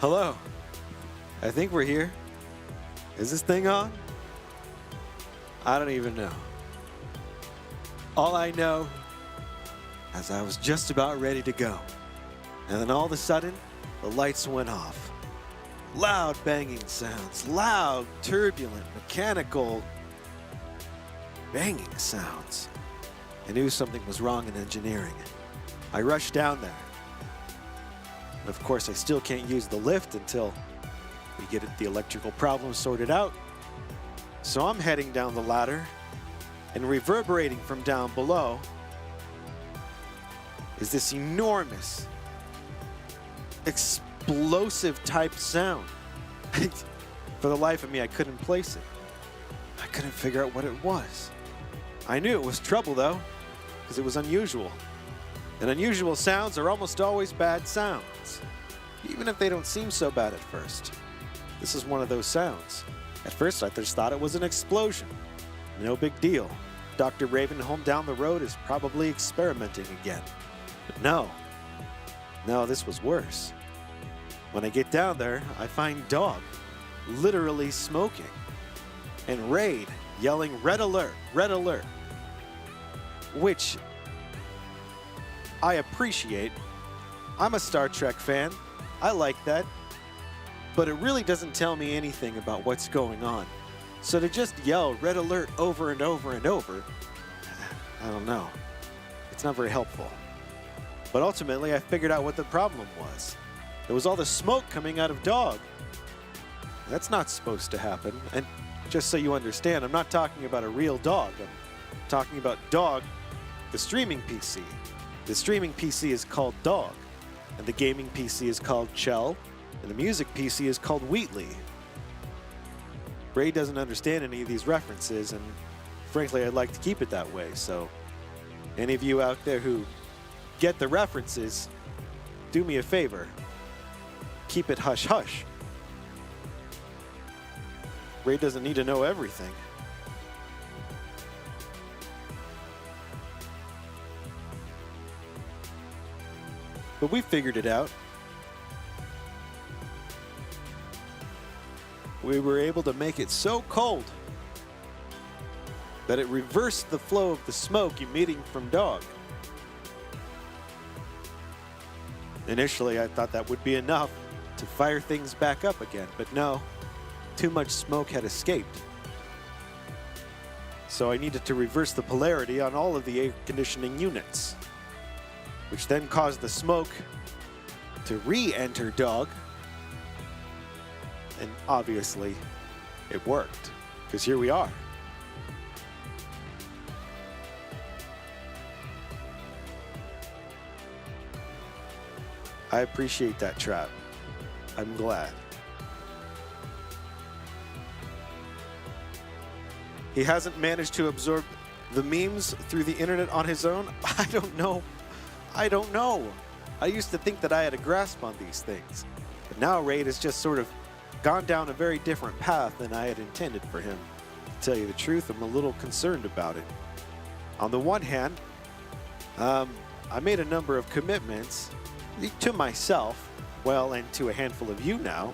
Hello. I think we're here. Is this thing on? I don't even know. All I know is I was just about ready to go. And then all of a sudden, the lights went off. Loud banging sounds, loud, turbulent, mechanical banging sounds. I knew something was wrong in engineering. I rushed down there. And of course, I still can't use the lift until we get the electrical problem sorted out. So I'm heading down the ladder, and reverberating from down below is this enormous, explosive type sound. For the life of me, I couldn't place it. I couldn't figure out what it was. I knew it was trouble though, because it was unusual. And unusual sounds are almost always bad sounds, even if they don't seem so bad at first. This is one of those sounds. At first, I just thought it was an explosion. No big deal. Dr. Ravenholm down the road is probably experimenting again. But no, this was worse. When I get down there, I find Dog literally smoking, and Raid yelling, "Red alert, red alert," which I appreciate. I'm a Star Trek fan. I like that. But it really doesn't tell me anything about what's going on. So to just yell "Red alert" over and over and over, I don't know. It's not very helpful. But ultimately, I figured out what the problem was. It was all the smoke coming out of Dog. That's not supposed to happen. And just so you understand, I'm not talking about a real dog. I'm talking about Dog, the streaming PC. The streaming PC is called Dog, and the gaming PC is called Chell, and the music PC is called Wheatley. Ray doesn't understand any of these references, and frankly, I'd like to keep it that way. So any of you out there who get the references, do me a favor. Keep it hush-hush. Ray doesn't need to know everything. But we figured it out. We were able to make it so cold that it reversed the flow of the smoke emitting from Dog. Initially, I thought that would be enough to fire things back up again, but no, too much smoke had escaped. So I needed to reverse the polarity on all of the air conditioning units, which then caused the smoke to re-enter Dog. And obviously, it worked, because here we are. I appreciate that trap. I'm glad. He hasn't managed to absorb the memes through the internet on his own. I don't know. I used to think that I had a grasp on these things. But now Raid has just sort of gone down a very different path than I had intended for him. To tell you the truth, I'm a little concerned about it. On the one hand, I made a number of commitments to myself, well, and to a handful of you now,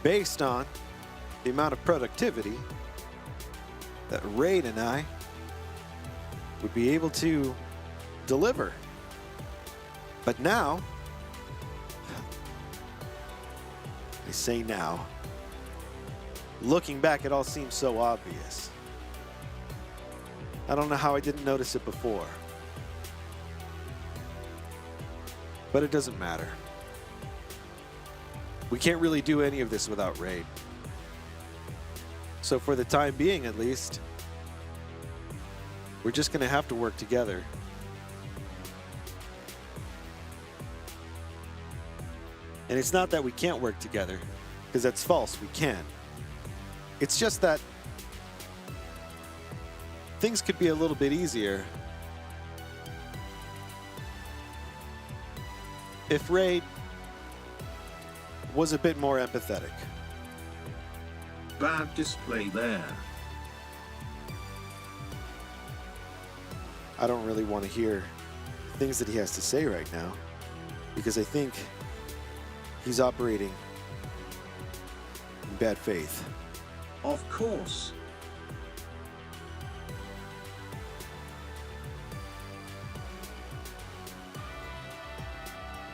based on the amount of productivity that Raid and I would be able to deliver. But now, I say now, looking back, it all seems so obvious. I don't know how I didn't notice it before. But it doesn't matter. We can't really do any of this without Raid. So for the time being, at least, we're just going to have to work together. And it's not that we can't work together, because that's false, we can. It's just that things could be a little bit easier if Raid was a bit more empathetic. Bad display there. I don't really want to hear things that he has to say right now, because I think he's operating in bad faith. Of course.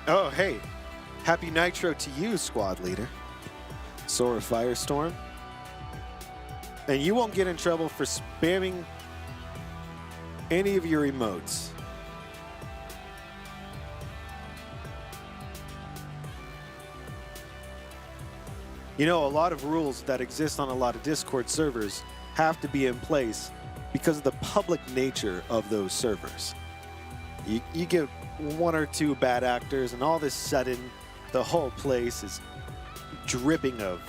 Oh, hey. Happy Nitro to you, squad leader. Sora Firestorm. And you won't get in trouble for spamming any of your emotes. You know, a lot of rules that exist on a lot of Discord servers have to be in place because of the public nature of those servers. You get one or two bad actors and all of a sudden the whole place is dripping of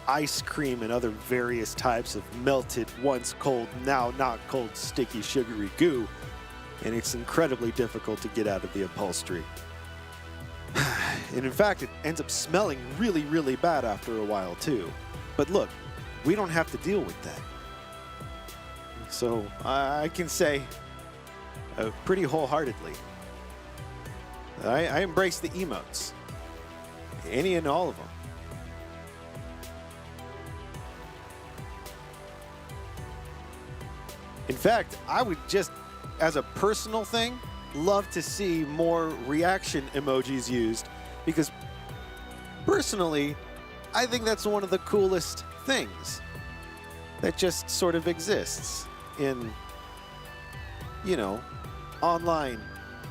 ice cream and other various types of melted, once cold, now not cold, sticky, sugary goo, and it's incredibly difficult to get out of the upholstery. And in fact, it ends up smelling really, really bad after a while too. But look, we don't have to deal with that. So I can say pretty wholeheartedly, I embrace the emotes. Any and all of them. In fact, I would just, as a personal thing, love to see more reaction emojis used, because personally, I think that's one of the coolest things that just sort of exists in, you know, online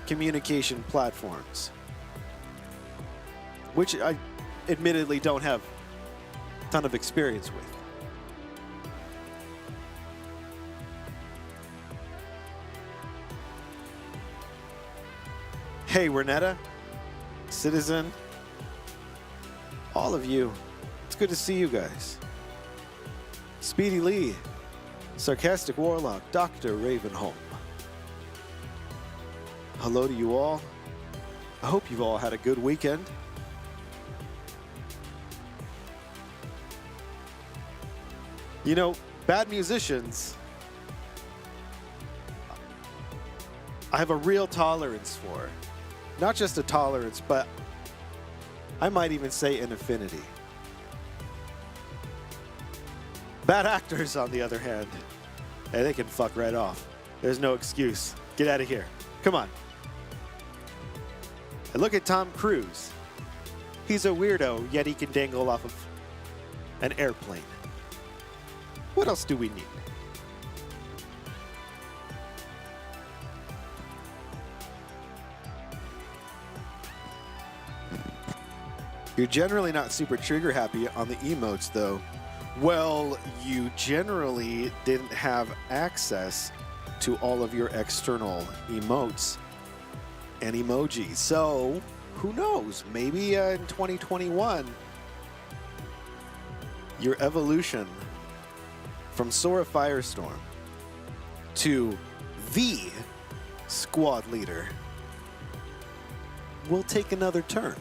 communication platforms, which I admittedly don't have a ton of experience with. Hey, Renetta, Citizen, all of you, it's good to see you guys. Speedy Lee, Sarcastic Warlock, Dr. Ravenholm. Hello to you all. I hope you've all had a good weekend. You know, bad musicians, I have a real tolerance for. Not just a tolerance, but I might even say an affinity. Bad actors, on the other hand, hey, they can fuck right off. There's no excuse. Get out of here. Come on. And look at Tom Cruise. He's a weirdo, yet he can dangle off of an airplane. What else do we need? You're generally not super trigger happy on the emotes, though. Well, you generally didn't have access to all of your external emotes and emojis. So, who knows? Maybe in 2021, your evolution from Sora Firestorm to the squad leader will take another turn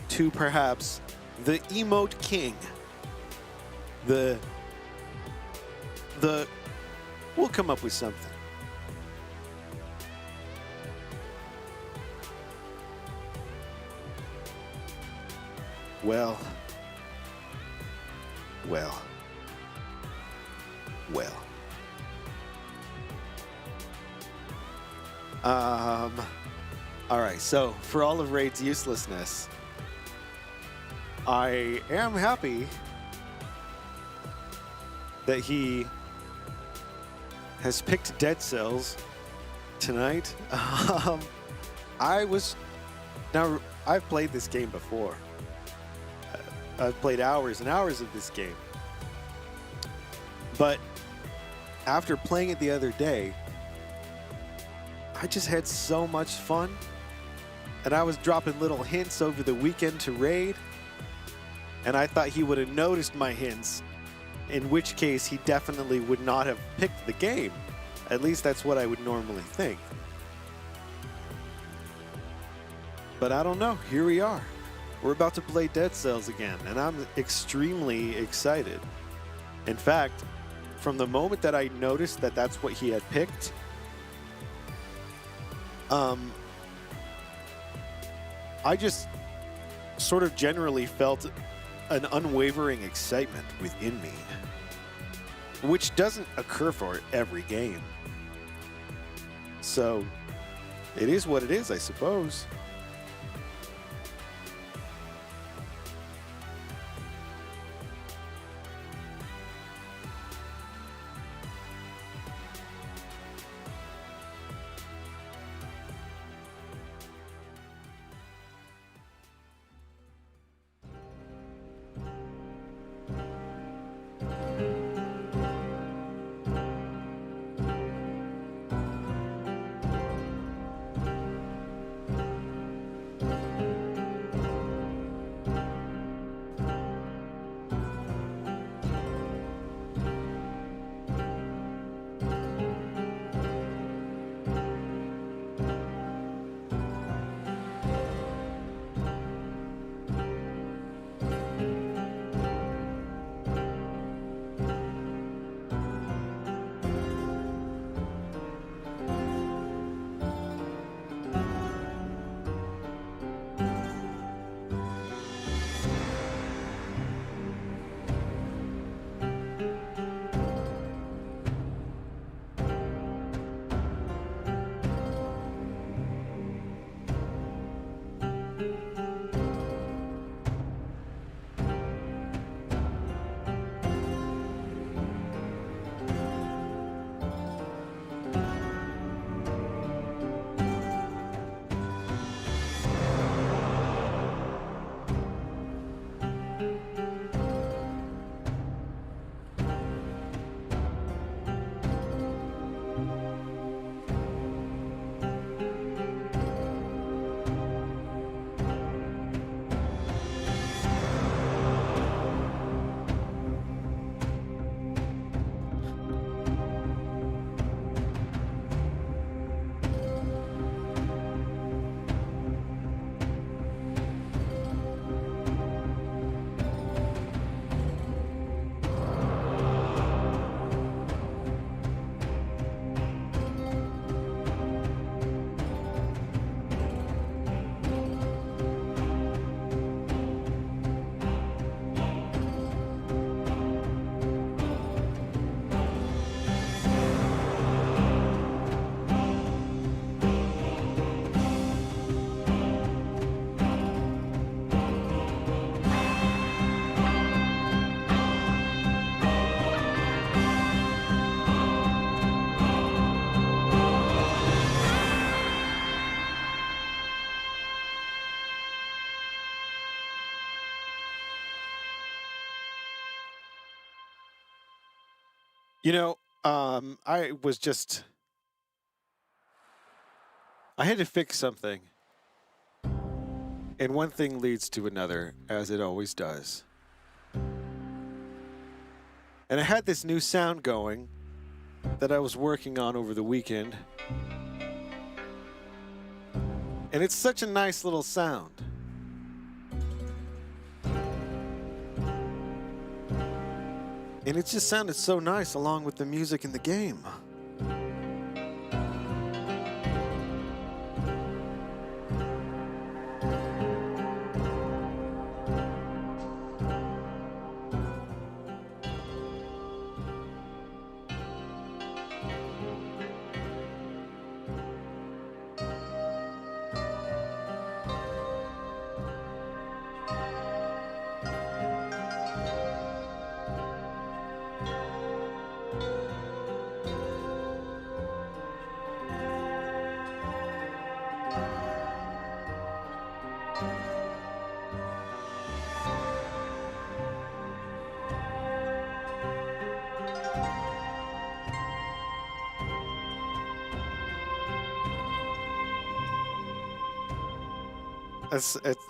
to perhaps the emote king. We'll come up with something. Well. All right, so for all of Raid's uselessness, I am happy that he has picked Dead Cells tonight. I've played this game before. I've played hours and hours of this game. But after playing it the other day, I just had so much fun. And I was dropping little hints over the weekend to Raid. And I thought he would have noticed my hints, in which case he definitely would not have picked the game. At least that's what I would normally think. But I don't know. Here we are. We're about to play Dead Cells again, and I'm extremely excited. In fact, from the moment that I noticed that that's what he had picked, sort of generally felt an unwavering excitement within me, which doesn't occur for every game. So it is what it is, I suppose. You know, I had to fix something. And one thing leads to another, as it always does. And I had this new sound going that I was working on over the weekend. And it's such a nice little sound. And it just sounded so nice along with the music in the game.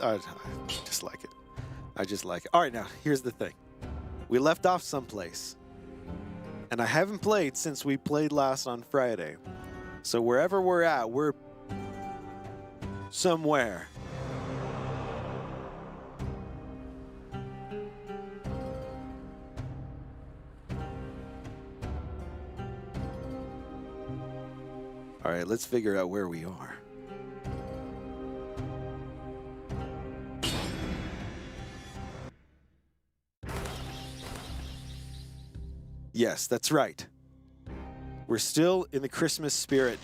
I just like it. I just like it. All right, now, here's the thing. We left off someplace. And I haven't played since we played last on Friday. So wherever we're at, we're somewhere. All right, let's figure out where we are. Yes, that's right. We're still in the Christmas spirit.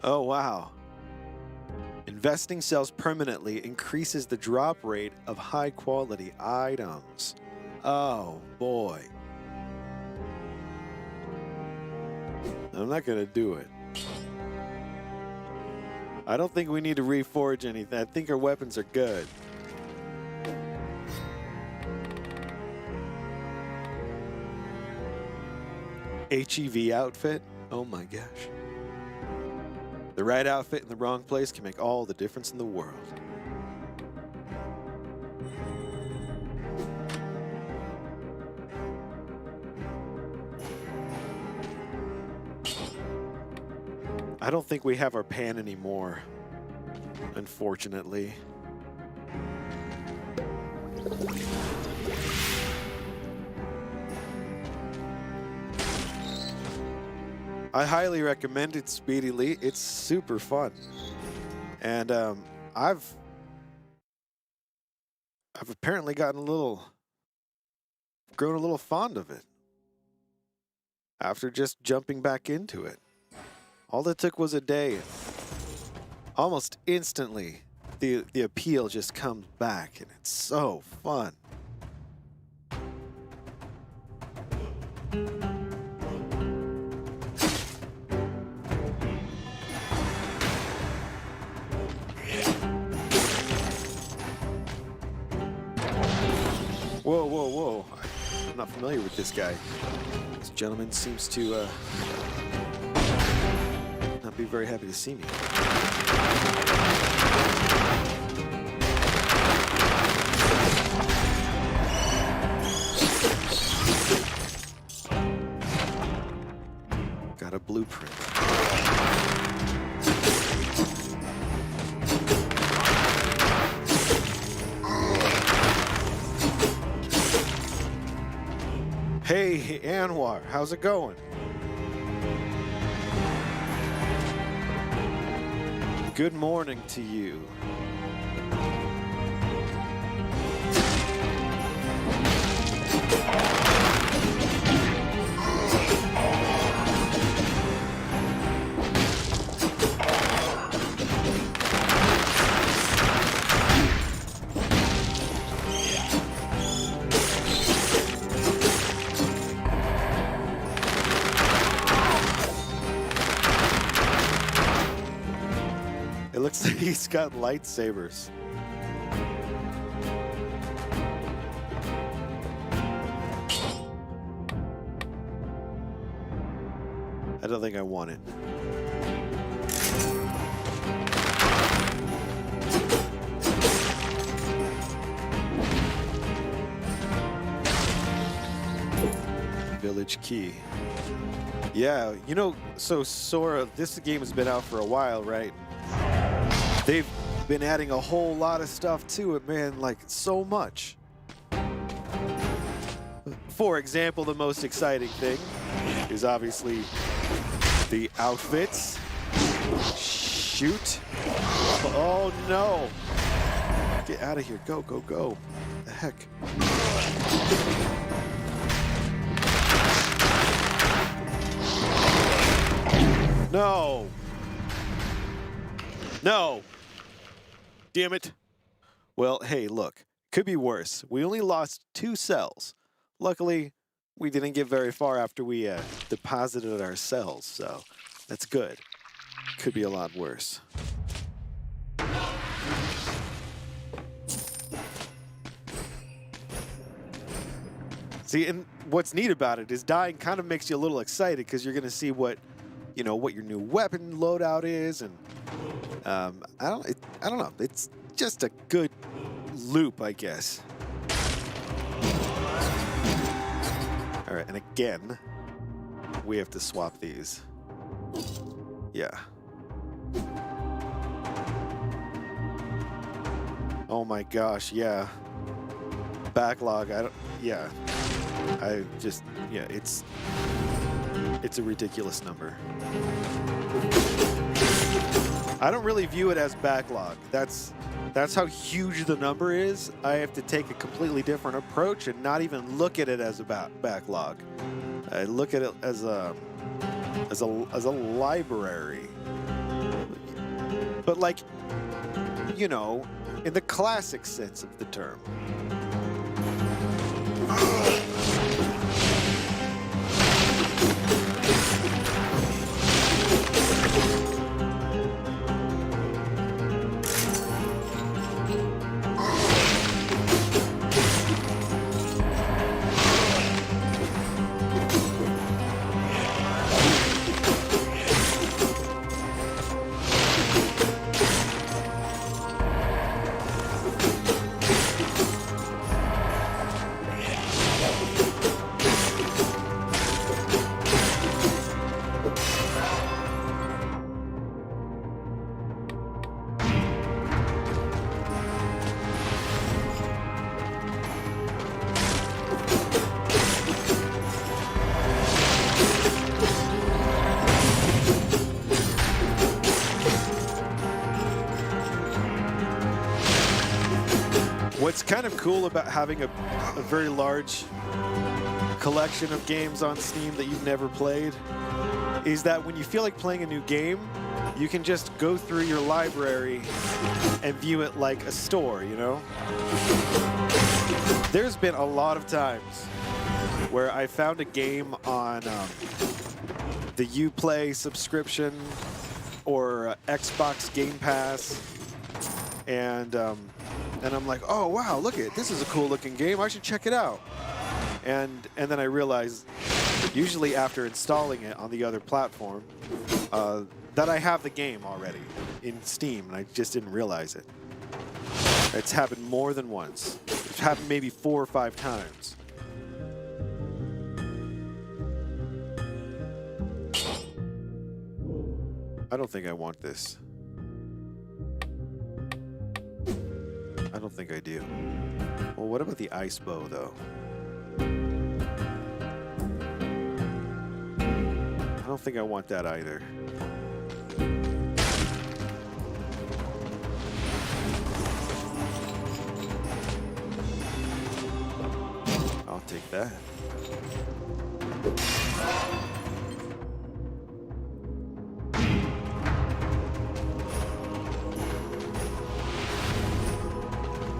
Oh, wow. Investing cells permanently increases the drop rate of high-quality items. Oh, boy. I'm not going to do it. I don't think we need to reforge anything. I think our weapons are good. HEV outfit? Oh my gosh. The right outfit in the wrong place can make all the difference in the world. I don't think we have our pan anymore, unfortunately. I highly recommend it, Speedily. It's super fun. And I've apparently grown a little fond of it after just jumping back into it. All it took was a day. Almost instantly, the appeal just comes back, and it's so fun. Whoa, whoa, whoa. I'm not familiar with this guy. This gentleman seems to not be very happy to see me. Got a blueprint. Hey, Anwar, how's it going? Good morning to you. It looks like he's got lightsabers. I don't think I want it. Village key. Yeah, you know, so Sora, this game has been out for a while, right? They've been adding a whole lot of stuff to it, man, like so much. For example, the most exciting thing is obviously the outfits. Shoot. Oh no. Get out of here. Go, go, go. The heck. No. No. Damn it. Well, hey, look. Could be worse. We only lost 2 cells. Luckily, we didn't get very far after we deposited our cells, so that's good. Could be a lot worse. See, and what's neat about it is dying kind of makes you a little excited because you're going to see what, you know, what your new weapon loadout is, and I don't know. It's just a good loop, I guess. All right, and again, we have to swap these. Yeah. Oh my gosh, yeah. Backlog, yeah. It's a ridiculous number. I don't really view it as backlog. That's how huge the number is. I have to take a completely different approach and not even look at it as a backlog. I look at it as a library. But like, you know, in the classic sense of the term. What's kind of cool about having a very large collection of games on Steam that you've never played is that when you feel like playing a new game, you can just go through your library and view it like a store, you know? There's been a lot of times where I found a game on the Uplay subscription or Xbox Game Pass, and I'm like, oh wow, look at this is a cool looking game. I should check it out. And then I realized, usually after installing it on the other platform, that I have the game already in Steam, and I just didn't realize it. It's happened more than once. It's happened maybe 4 or 5 times. I don't think I want this. I don't think I do. Well, what about the ice bow, though? I don't think I want that either. I'll take that.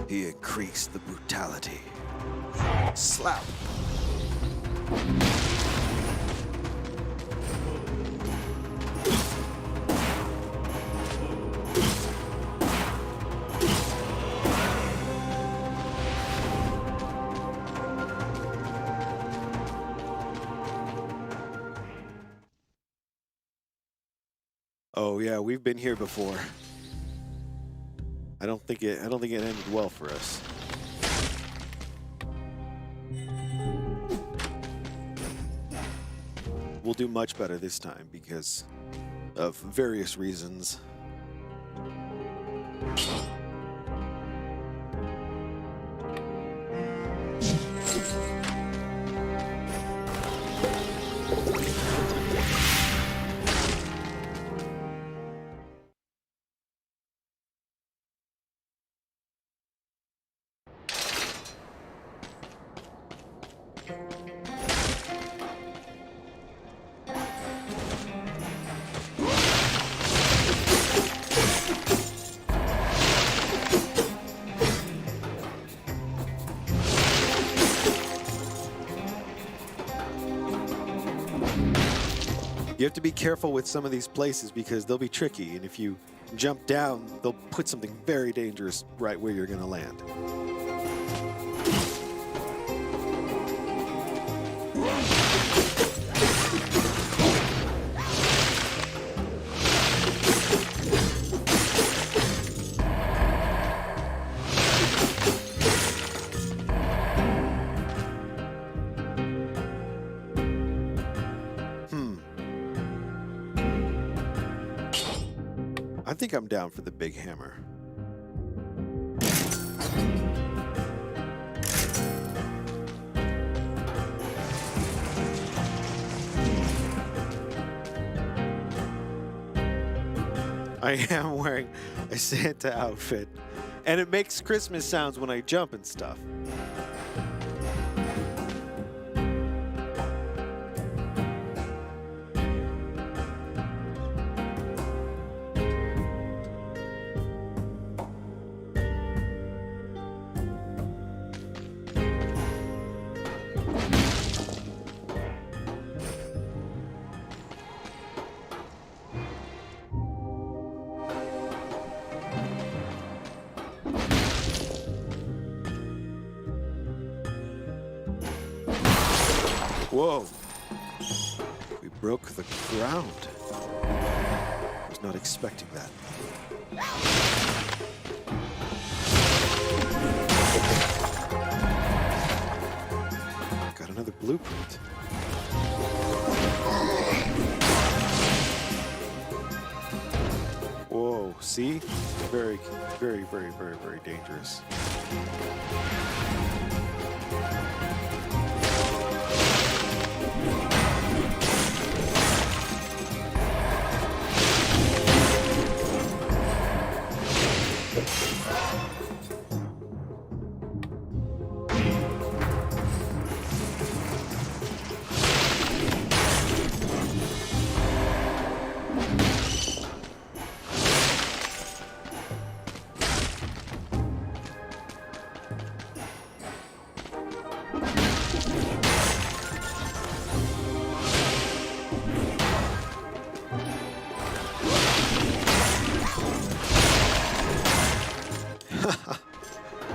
He increased the brutality. Slap. Oh yeah, we've been here before. I don't think it ended well for us. We'll do much better this time because of various reasons. You have to be careful with some of these places because they'll be tricky, and if you jump down, they'll put something very dangerous right where you're going to land. I think I'm down for the big hammer. I am wearing a Santa outfit, and it makes Christmas sounds when I jump and stuff. Whoa. We broke the ground. I was not expecting that. Got another blueprint. Whoa, see? Very, very, very, very, very dangerous.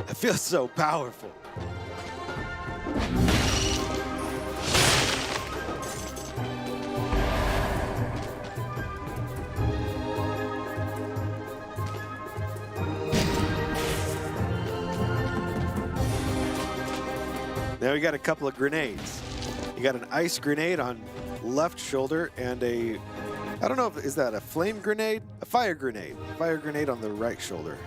It feels so powerful. Now we got a couple of grenades. You got an ice grenade on left shoulder and a, I don't know if, is that a flame grenade? A fire grenade. Fire grenade on the right shoulder.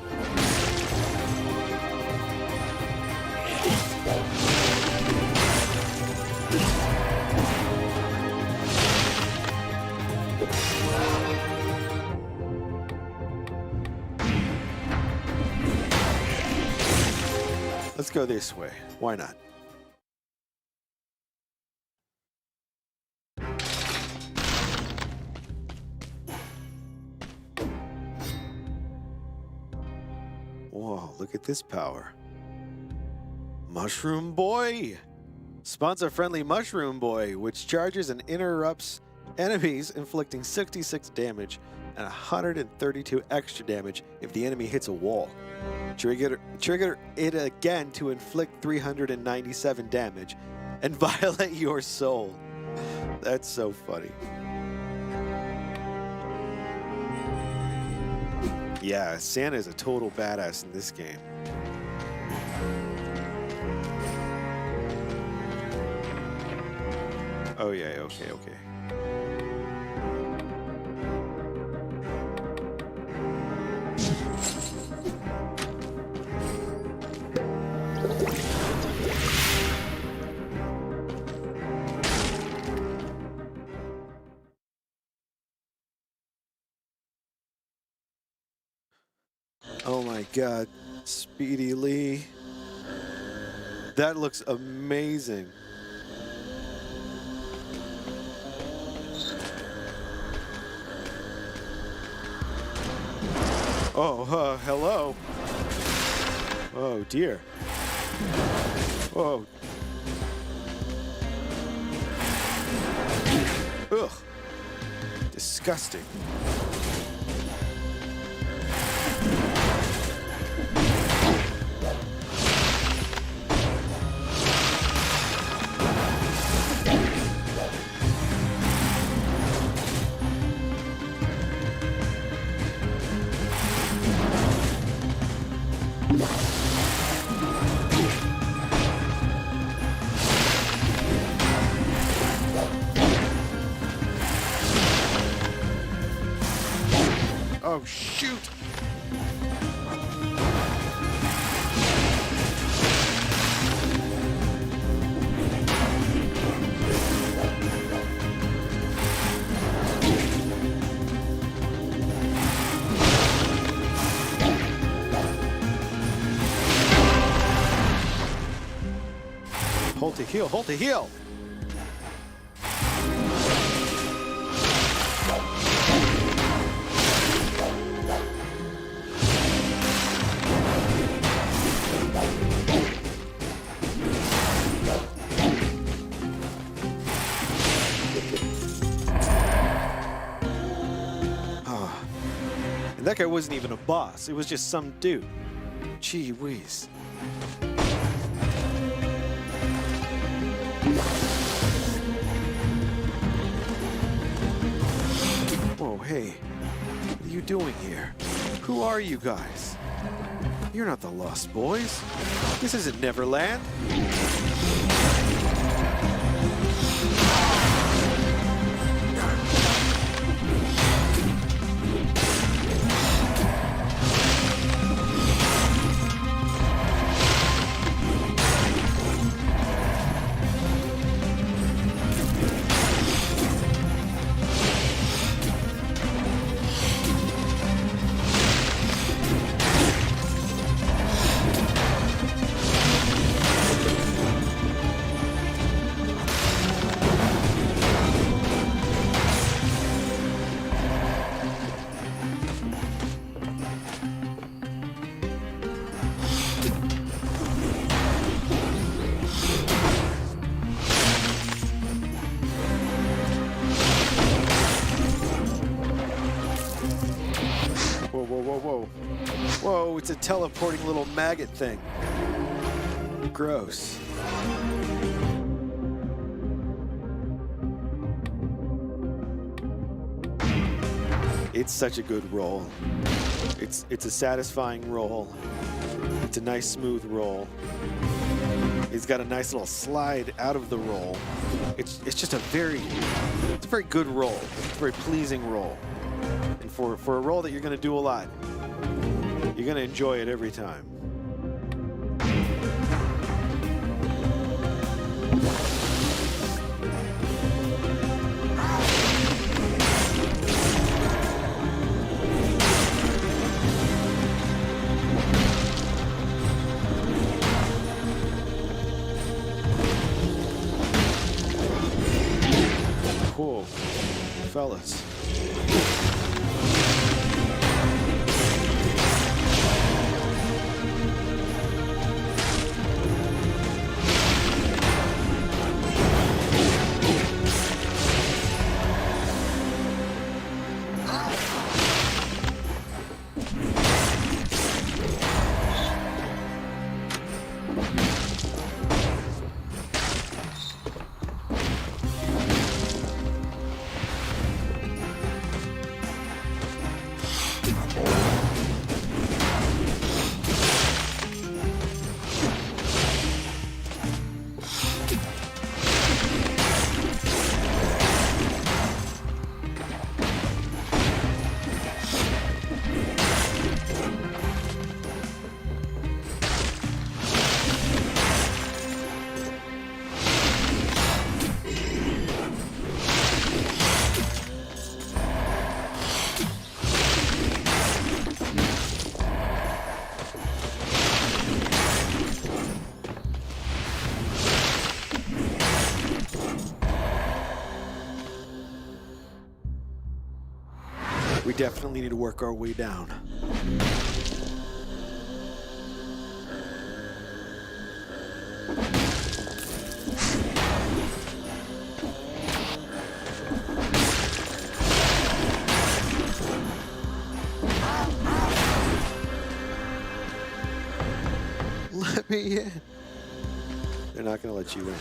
Let's go this way. Why not? Whoa, look at this power. Mushroom Boy! Sponsor-friendly Mushroom Boy, which charges and interrupts enemies, inflicting 66 damage and 132 extra damage if the enemy hits a wall. Trigger it again to inflict 397 damage and violate your soul. That's so funny. Yeah, Santa is a total badass in this game. Oh yeah, okay. Oh my God, Speedy Lee. That looks amazing. Oh, hello. Oh dear. Oh. Ugh. Disgusting. Oh, shoot! Hold to heal, hold to heal! And that guy wasn't even a boss, it was just some dude. Gee whiz. Whoa, hey, what are you doing here? Who are you guys? You're not the Lost Boys. This isn't Neverland. Whoa, it's a teleporting little maggot thing. Gross. It's such a good roll. It's a satisfying roll. It's a nice smooth roll. It's got a nice little slide out of the roll. It's just a very good roll. It's a very pleasing roll. And for a roll that you're going to do a lot, you're going to enjoy it every time. Cool, fellas. We definitely need to work our way down. Let me in. They're not going to let you in.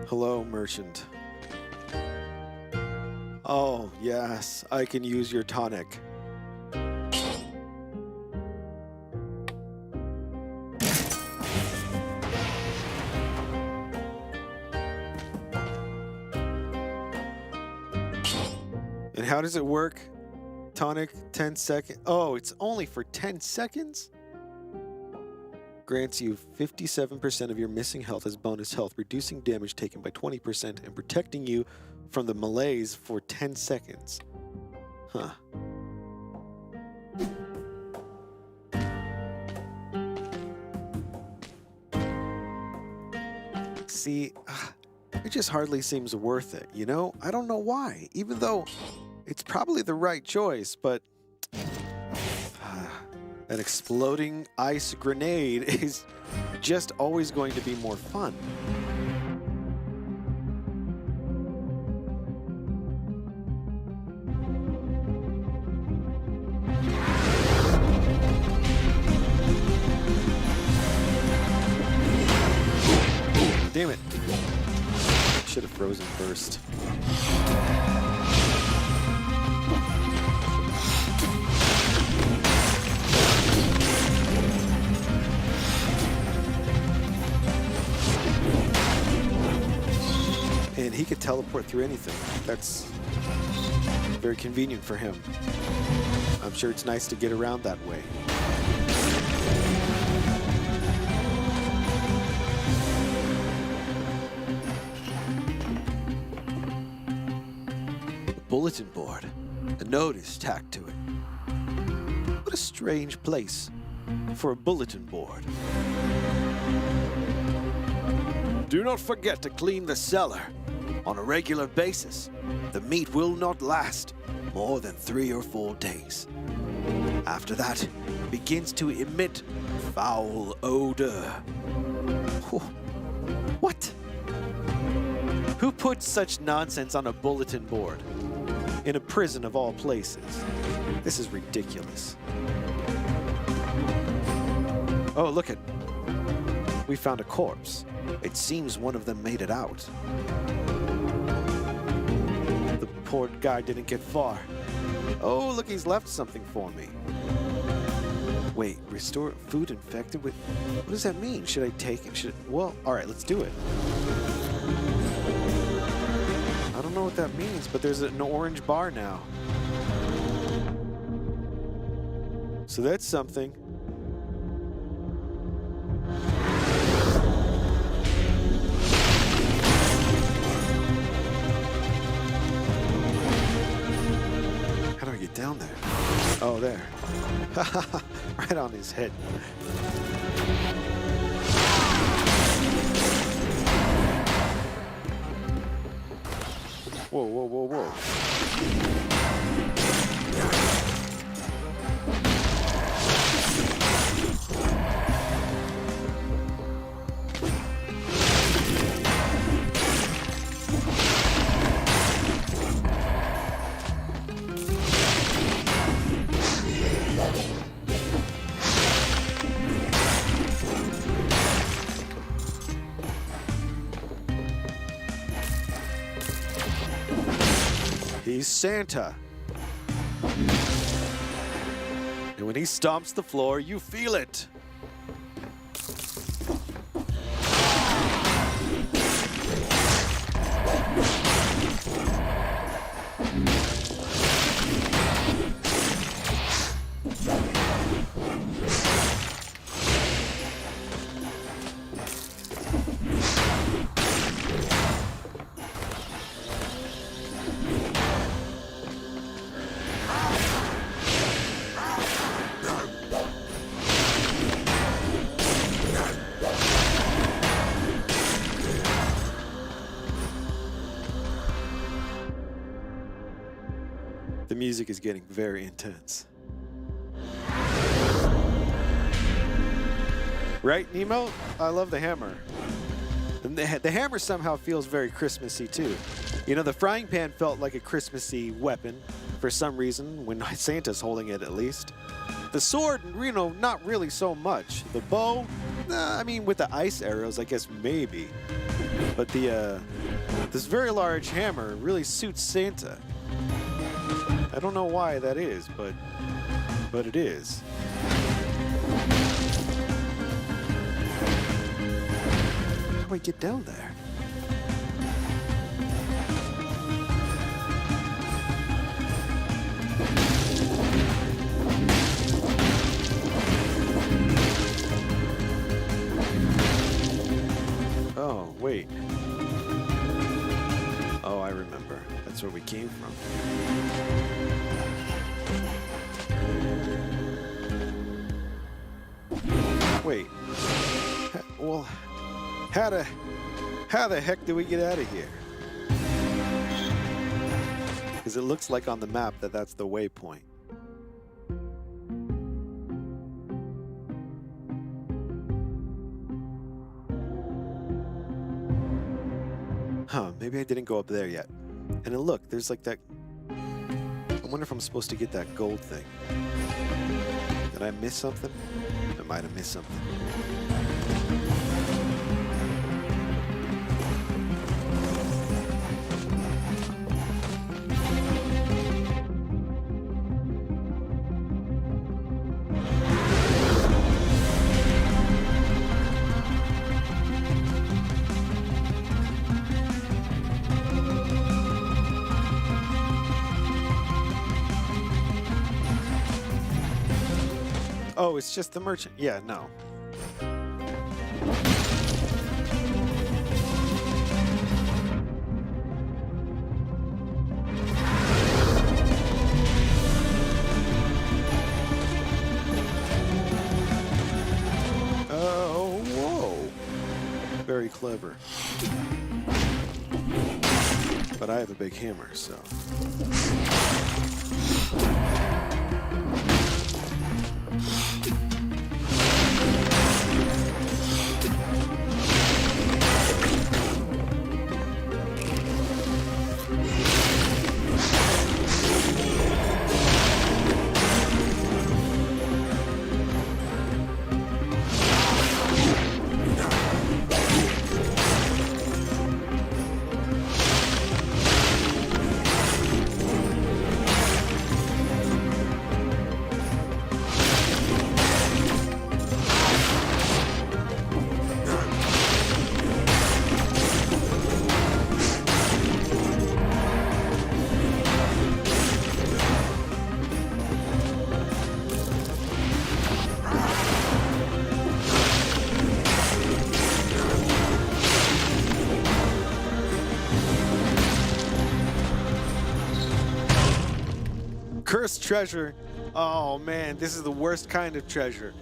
Hello, merchant. Oh, yes, I can use your tonic. And how does it work? Tonic, 10 seconds. Oh, it's only for 10 seconds? Grants you 57% of your missing health as bonus health, reducing damage taken by 20% and protecting you from the malaise for 10 seconds. Huh. See, it just hardly seems worth it, you know? I don't know why, even though it's probably the right choice, but an exploding ice grenade is just always going to be more fun. Damn it. Should have frozen first. And he could teleport through anything. That's very convenient for him. I'm sure it's nice to get around that way. Bulletin board. A notice tacked to it. What a strange place for a bulletin board. Do not forget to clean the cellar on a regular basis. The meat will not last more than 3 or 4 days. After that, it begins to emit foul odor. What? Who puts such nonsense on a bulletin board? In a prison of all places. This is ridiculous. Oh, look it. We found a corpse. It seems one of them made it out. The poor guy didn't get far. Oh, look, he's left something for me. Wait, restore food infected with... What does that mean? Should I take it? Well, all right, let's do it. I don't know what that means, but there's an orange bar now. So that's something. How do I get down there? Oh, there. Right on his head. Whoa, whoa, whoa, whoa. He's Santa. And when he stomps the floor, you feel it. The music is getting very intense. Right, Nemo? I love the hammer. And the hammer somehow feels very Christmassy, too. You know, the frying pan felt like a Christmassy weapon for some reason, when Santa's holding it at least. The sword, you know, not really so much. The bow, I mean, with the ice arrows, I guess maybe. But this very large hammer really suits Santa. I don't know why that is, but it is. How do I get down there? wait. Oh, I remember. That's where we came from. Wait. Well, how the heck do we get out of here? Because it looks like on the map that that's the waypoint. Huh, maybe I didn't go up there yet. And then look, there's like that... I wonder if I'm supposed to get that gold thing. Did I miss something? I might have missed something. Oh, it's just the merchant. Yeah, no. Oh, whoa. Very clever. But I have a big hammer, so... Cursed treasure. Oh man, this is the worst kind of treasure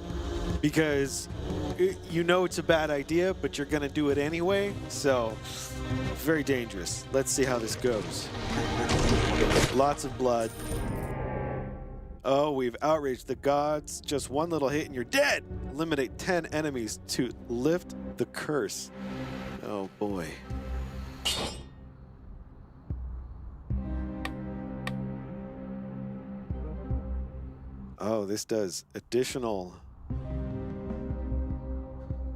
because you know it's a bad idea, but you're gonna do it anyway. So very dangerous. Let's see how this goes. Lots of blood. Oh, we've outraged the gods. Just one little hit and you're dead. Eliminate 10 enemies to lift the curse. Oh boy. Oh, this does additional...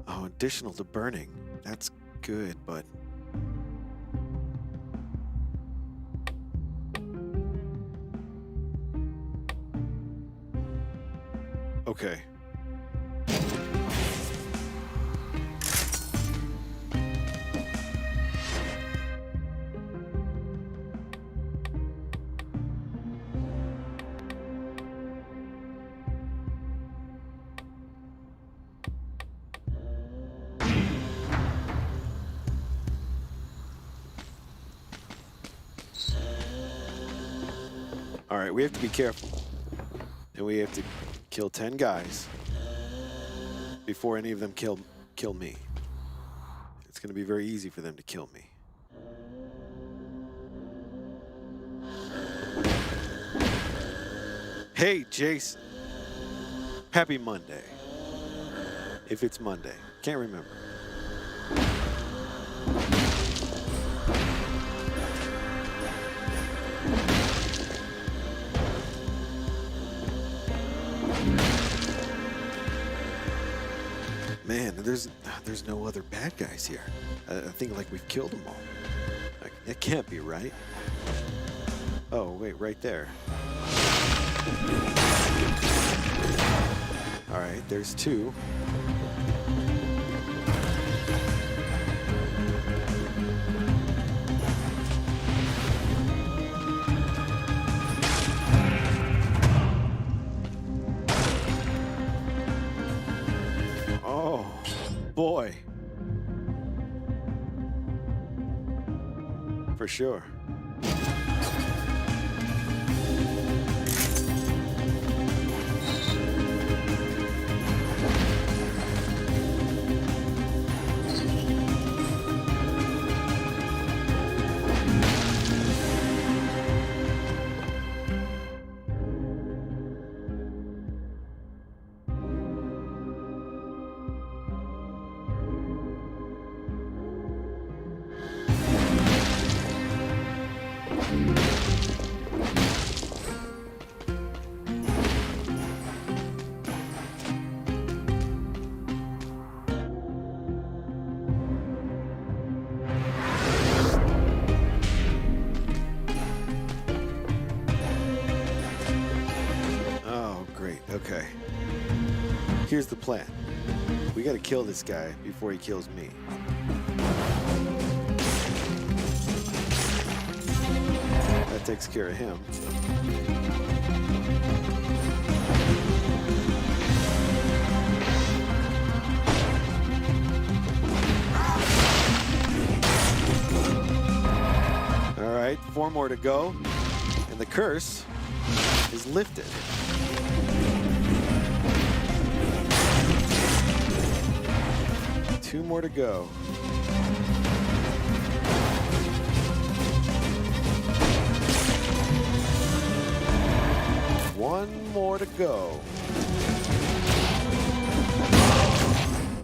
Oh, additional to burning. That's good, but... Okay. All right, we have to be careful. And we have to kill 10 guys before any of them kill me. It's going to be very easy for them to kill me. Hey, Jason. Happy Monday. If it's Monday. Can't remember. Man, there's no other bad guys here. I think like we've killed them all. It can't be right. Oh, wait, right there. All right, there's 2. Oh, boy. for sure. Okay. Here's the plan. We gotta kill this guy before he kills me. That takes care of him. All right, 4 more to go, and the curse is lifted. Two more to go. One more to go.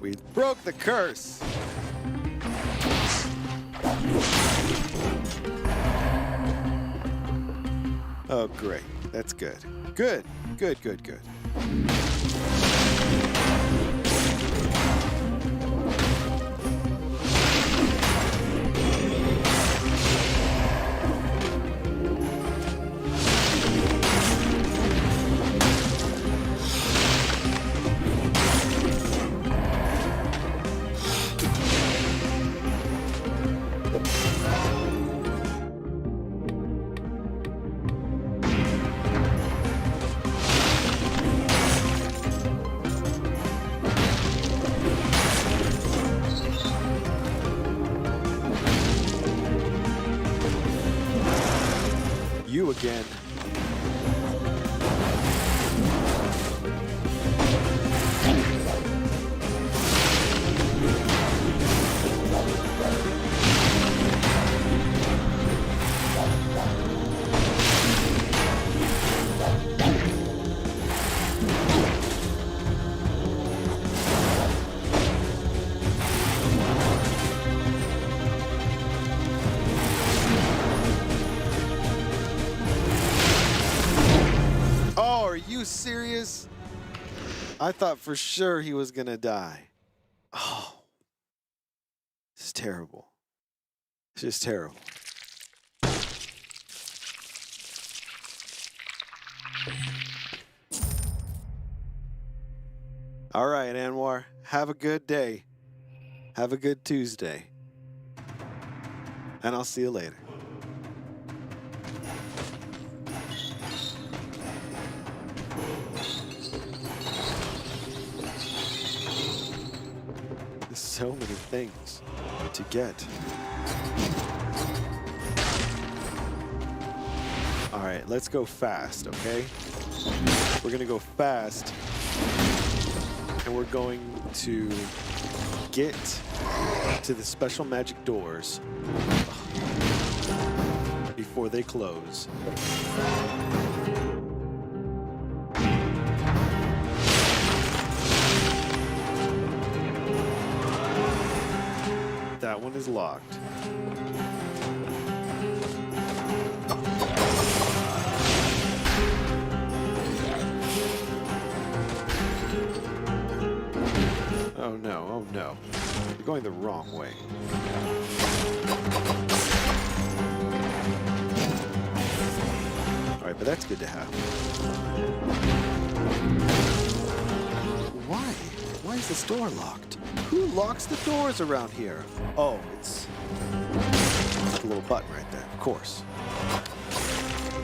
We broke the curse. Oh, great. That's good. Good, good, good, good. You again. Are you serious? I thought for sure he was gonna die. Oh, this is terrible. It's just terrible. All right, Anwar, have a good day. Have a good Tuesday. And I'll see you later. So many things to get. All right, let's go fast, okay? We're gonna go fast, and we're going to get to the special magic doors before they close. That one is locked. Oh no, oh no. You're going the wrong way. All right, but that's good to have. Why? Why is this door locked? Who locks the doors around here? Oh, it's a little button right there, of course.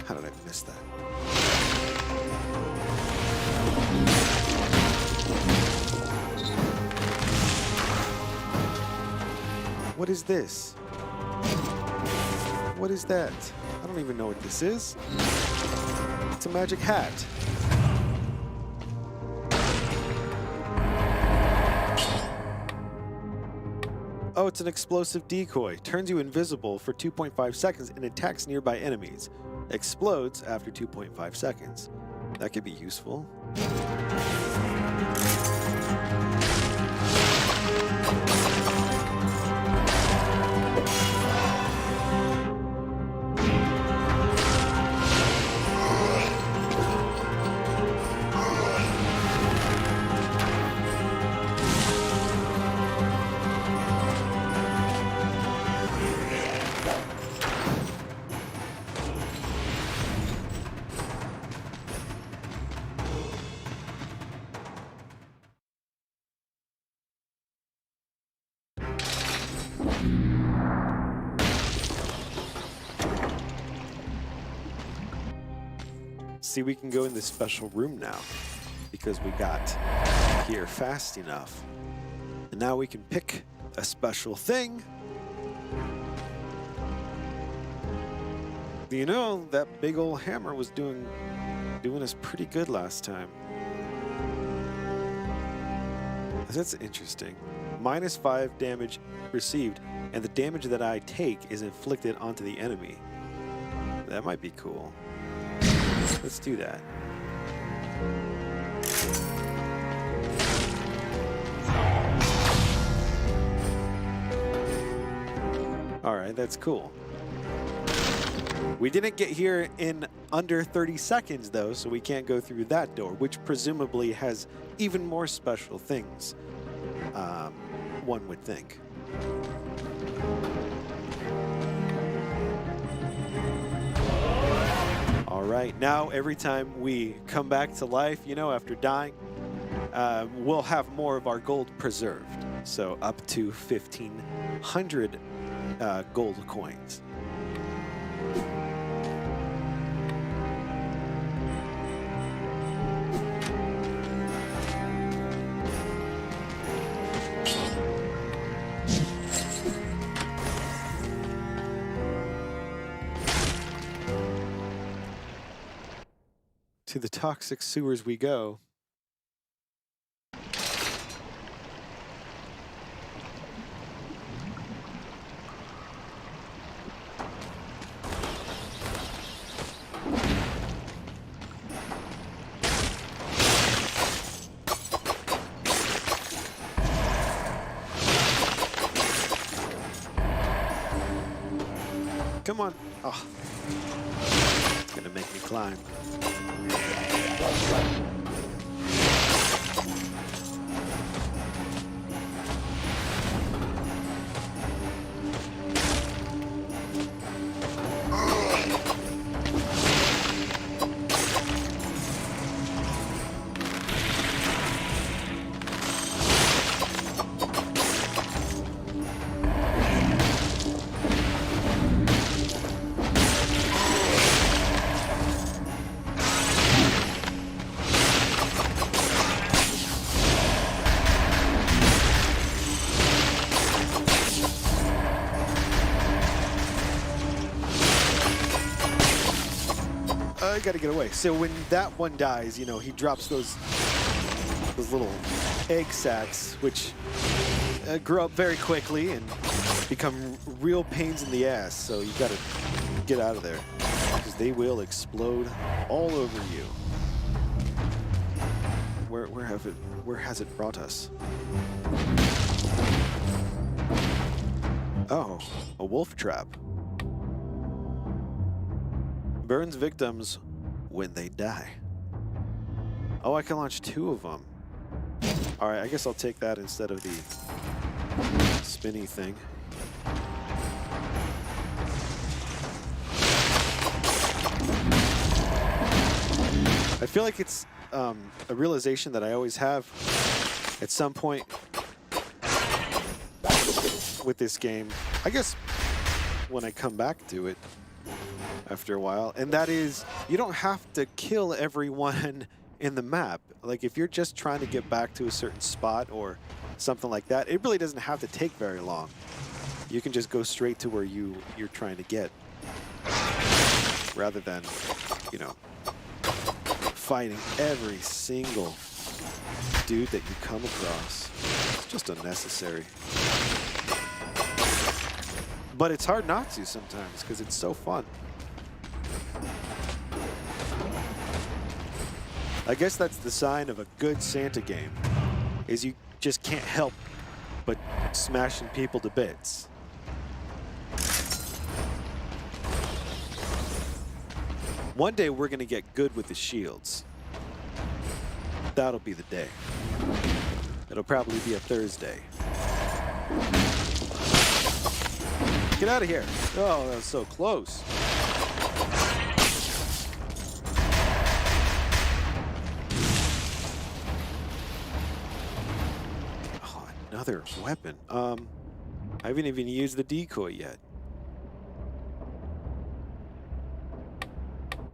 How did I miss that? What is this? What is that? I don't even know what this is. It's a magic hat. Oh, it's an explosive decoy. Turns you invisible for 2.5 seconds and attacks nearby enemies. Explodes after 2.5 seconds. That could be useful. See, we can go in this special room now because we got here fast enough. And now we can pick a special thing. You know, that big old hammer was doing us pretty good last time. That's interesting. -5 damage received, and the damage that I take is inflicted onto the enemy. That might be cool. Let's do that. All right, that's cool. We didn't get here in under 30 seconds, though, so we can't go through that door, which presumably has even more special things, one would think. All right, now every time we come back to life, you know, after dying, we'll have more of our gold preserved. So up to 1,500 gold coins. To the toxic sewers we go. Come on. Oh. It's gonna make me climb. I gotta get away. So when that one dies, you know, he drops those little egg sacs, which grow up very quickly and become real pains in the ass. So you gotta get out of there because they will explode all over you. Where has it brought us? Oh, a wolf trap. Burns victims when they die. Oh, I can launch 2 of them. All right, I guess I'll take that instead of the spinny thing. I feel like it's a realization that I always have at some point with this game. I guess when I come back to it after a while, and that is you don't have to kill everyone in the map. Like if you're just trying to get back to a certain spot or something like that, it really doesn't have to take very long. You can just go straight to where you're trying to get. rather than, you know, fighting every single dude that you come across. It's just unnecessary. But it's hard not to sometimes because it's so fun. I guess that's the sign of a good Santa game, is you just can't help but smashing people to bits. One day we're gonna get good with the shields. That'll be the day. It'll probably be a Thursday. Get out of here. Oh, that was so close. Oh, another weapon. I haven't even used the decoy yet.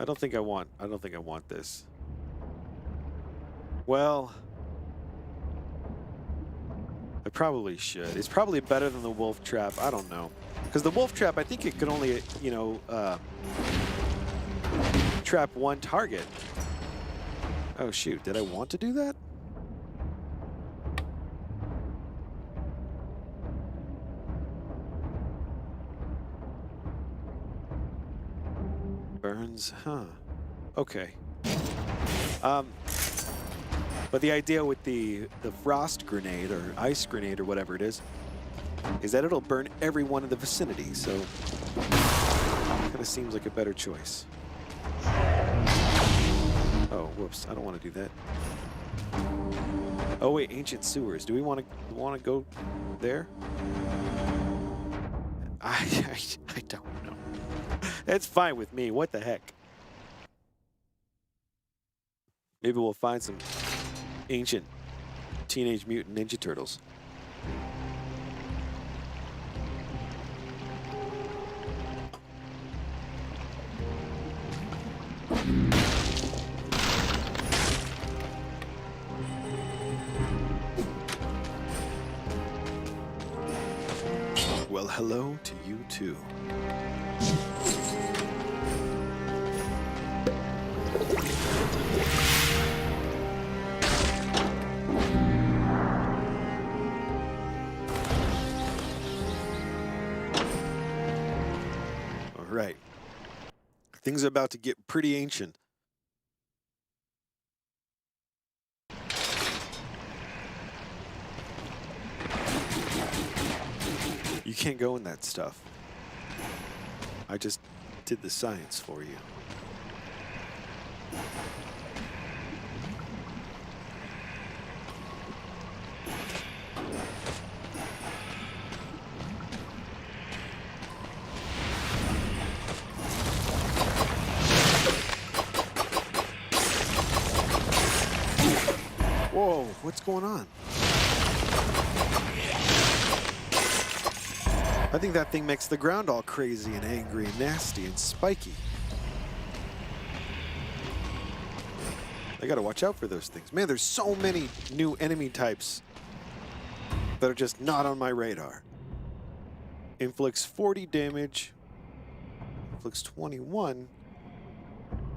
I don't think I want this. Well, I probably should. It's probably better than the wolf trap. I don't know. Because the wolf trap, I think it could only, you know, trap one target. Oh, shoot. Did I want to do that? Burns, huh. Okay. But the idea with the frost grenade or ice grenade or whatever it is that it'll burn everyone in the vicinity, so kind of seems like a better choice. Oh, whoops! I don't want to do that. Oh wait, ancient sewers. Do we want to go there? I don't know. It's fine with me. What the heck? Maybe we'll find some ancient Teenage Mutant Ninja Turtles. Well, hello to you too. All right. Things are about to get pretty ancient. You can't go in that stuff. I just did the science for you. Whoa, what's going on? I think that thing makes the ground all crazy and angry and nasty and spiky. I gotta watch out for those things. Man, there's so many new enemy types that are just not on my radar. Inflicts 40 damage, inflicts 21,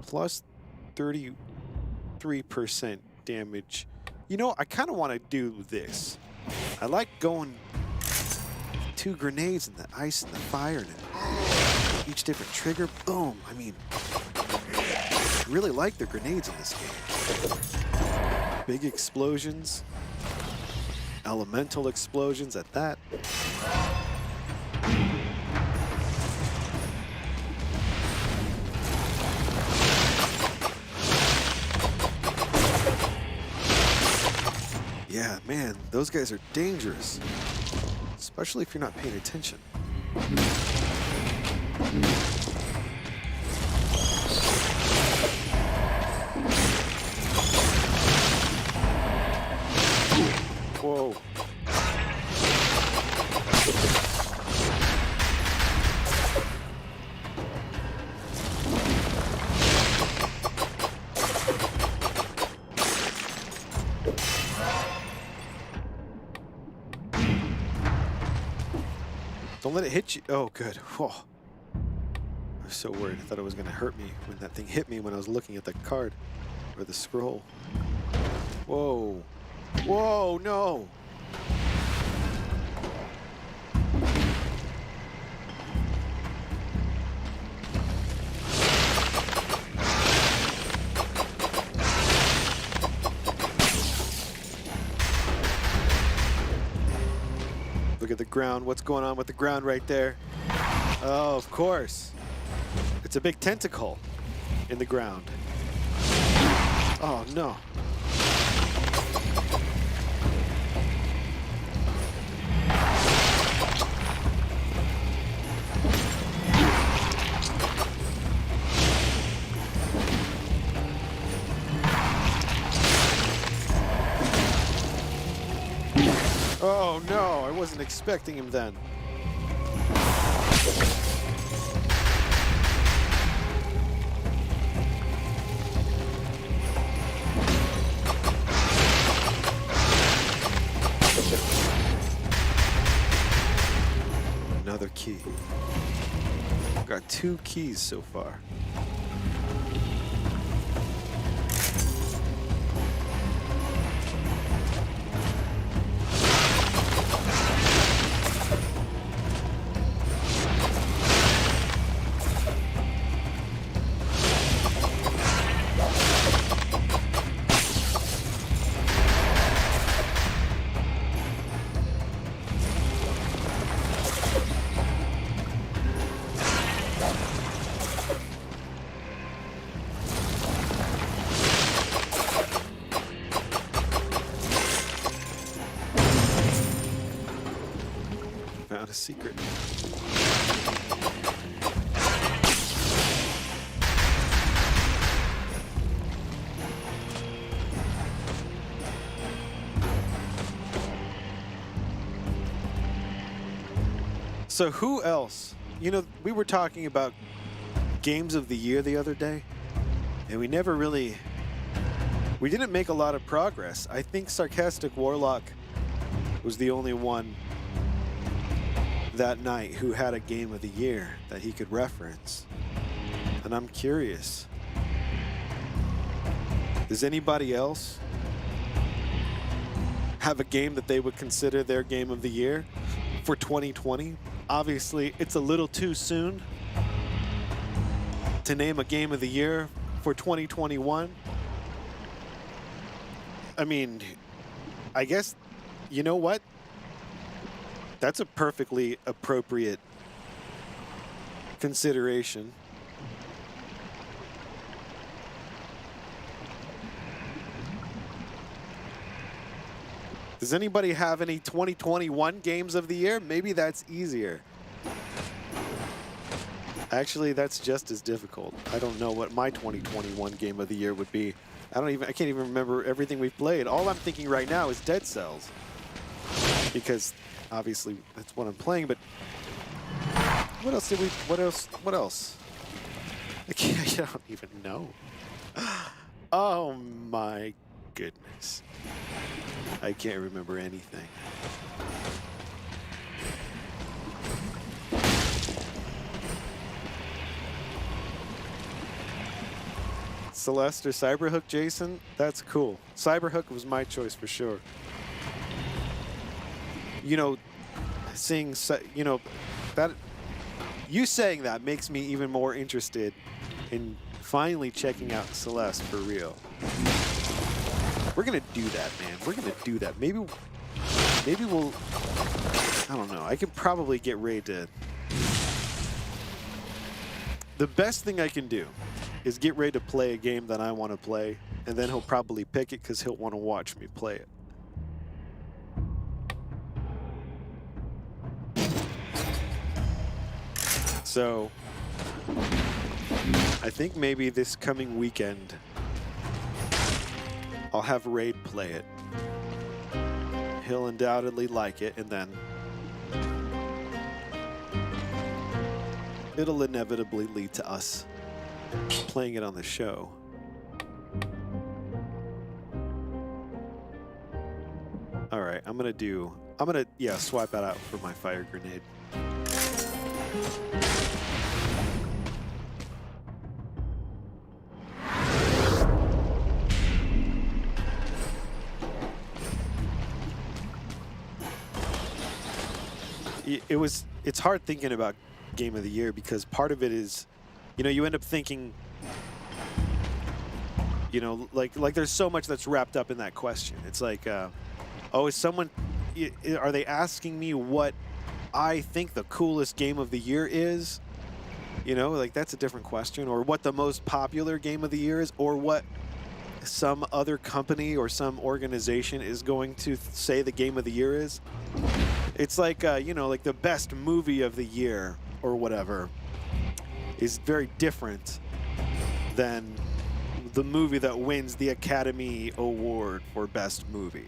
plus 33% damage. You know, I kind of want to do this. I like going 2 grenades and the ice and the fire and each different trigger. Boom. I mean, I really like the grenades in this game. Big explosions, elemental explosions at that. Yeah, man, those guys are dangerous. Especially if you're not paying attention. Whoa. Don't let it hit you. Oh, good. Whoa. I was so worried. I thought it was going to hurt me when that thing hit me when I was looking at the card or the scroll. Whoa. Whoa, no. Look at the ground. What's going on with the ground right there? Oh, of course. It's a big tentacle in the ground. Oh, no. Oh, no. I wasn't expecting him then. Another key. Got 2 keys so far. Found a secret. So who else? You know, we were talking about games of the year the other day, and we didn't make a lot of progress. I think Sarcastic Warlock was the only one that night who had a game of the year that he could reference. And I'm curious, does anybody else have a game that they would consider their game of the year for 2020? Obviously, it's a little too soon to name a game of the year for 2021. I mean, I guess, you know what? That's a perfectly appropriate consideration. Does anybody have any 2021 games of the year? Maybe that's easier. Actually, that's just as difficult. I don't know what my 2021 game of the year would be. I can't even remember everything we've played. All I'm thinking right now is Dead Cells, because obviously that's what I'm playing. But what else did we? What else? I don't even know. Oh my goodness. I can't remember anything. Celeste or Cyberhook, Jason? That's cool. Cyberhook was my choice for sure. You know, you saying that makes me even more interested in finally checking out Celeste for real. We're gonna do that, man. We're gonna do that. Maybe we'll, I don't know. I could probably get Ray to. The best thing I can do is get Ray to play a game that I want to play, and then he'll probably pick it because he'll want to watch me play it. So, I think maybe this coming weekend, I'll have Raid play it. He'll undoubtedly like it, and then it'll inevitably lead to us playing it on the show. All right, I'm gonna swap that out for my fire grenade. it's hard thinking about game of the year because part of it is, you know, you end up thinking, you know, like there's so much that's wrapped up in that question. It's like, oh, is someone, are they asking me what I think the coolest game of the year is? You know, like that's a different question. Or what the most popular game of the year is, or what some other company or some organization is going to say the game of the year is. It's like, you know, like the best movie of the year or whatever is very different than the movie that wins the Academy Award for best movie.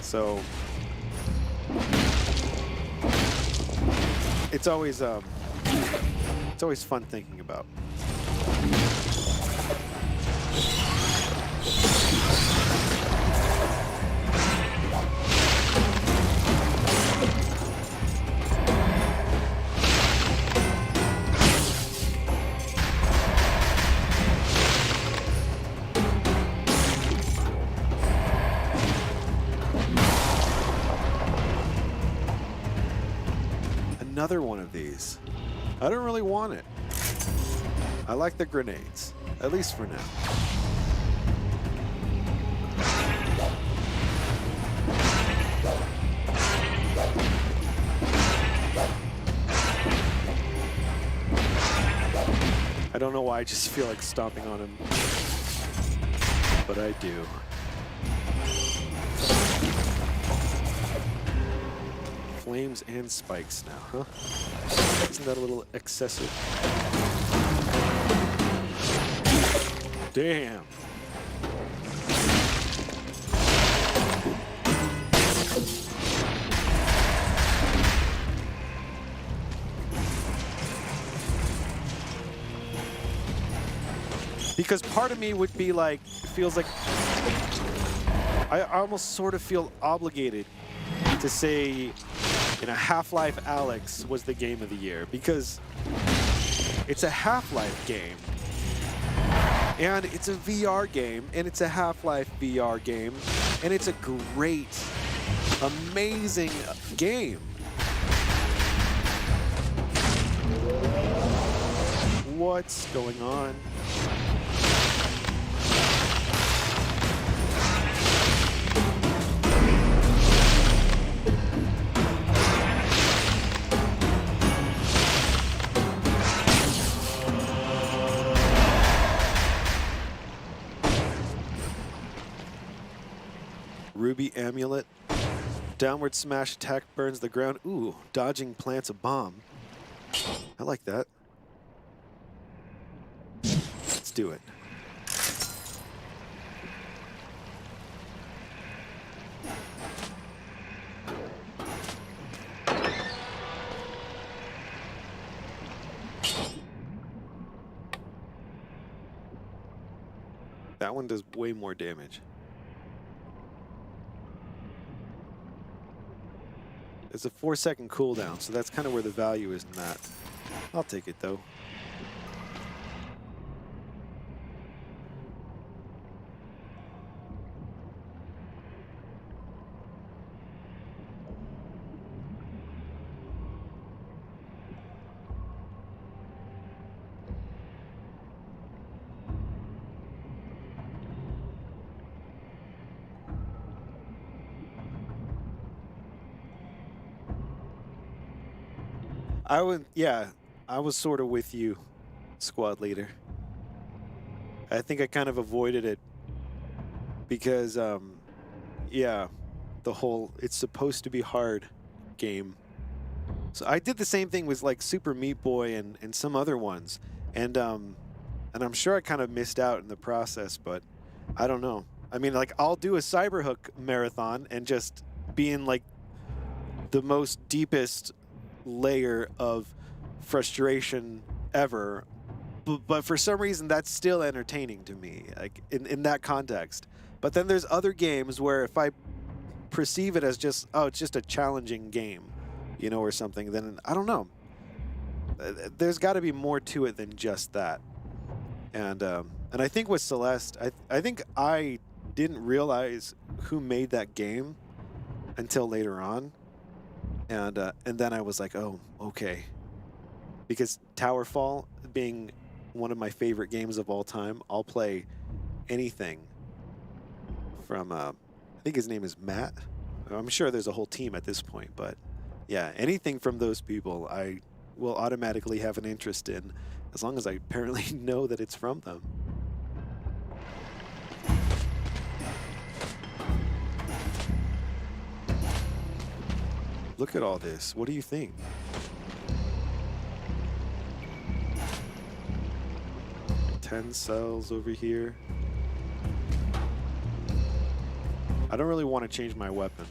So it's always fun thinking about. Another one of these. I don't really want it. I like the grenades, at least for now. I don't know why I just feel like stomping on him, but I do. Flames and spikes now, huh? Isn't that a little excessive? Damn. Because part of me would be like, it feels like I almost sort of feel obligated to say, you know, Half-Life Alyx was the game of the year because it's a Half-Life game and it's a VR game and it's a Half-Life VR game and it's a great, amazing game. What's going on? Ruby Amulet. Downward smash attack burns the ground. Ooh, dodging plants a bomb. I like that. Let's do it. That one does way more damage. It's a 4-second cooldown, so that's kind of where the value is in that. I'll take it though. I was sort of with you, squad leader. I think I kind of avoided it because, yeah, the whole it's supposed to be hard game. So I did the same thing with like Super Meat Boy and some other ones, and I'm sure I kind of missed out in the process, but I don't know. I mean, like I'll do a Cyberhook marathon and just be in like the most deepest layer of frustration ever, but for some reason that's still entertaining to me, like in that context. But then there's other games where if I perceive it as just, oh, it's just a challenging game, you know, or something, then I don't know. There's got to be more to it than just that. And I think with Celeste, I think I didn't realize who made that game until later on. And then I was like, oh, okay. Because Towerfall being one of my favorite games of all time, I'll play anything from, I think his name is Matt. I'm sure there's a whole team at this point, but yeah, anything from those people I will automatically have an interest in, as long as I apparently know that it's from them. Look at all this. What do you think? Ten cells over here. I don't really want to change my weapon.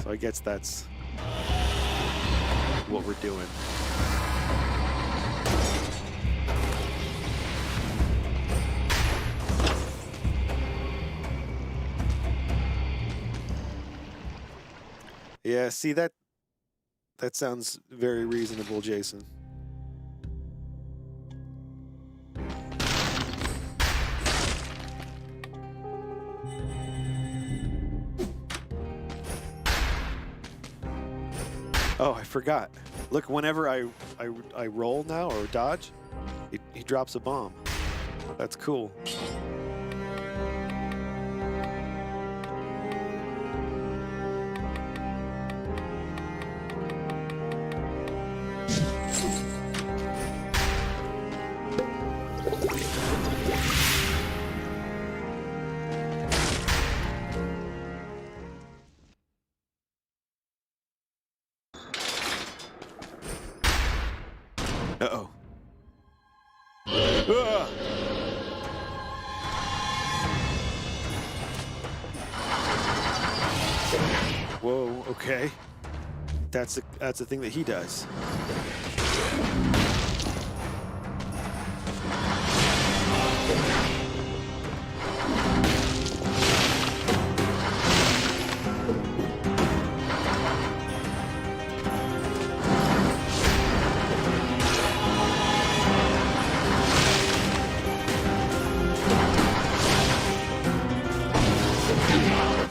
So I guess that's what we're doing. Yeah, see, that sounds very reasonable, Jason. Oh, I forgot. Look, whenever I roll now or dodge, he drops a bomb. That's cool. Uh-oh. Ah! Whoa, okay. That's the thing that he does.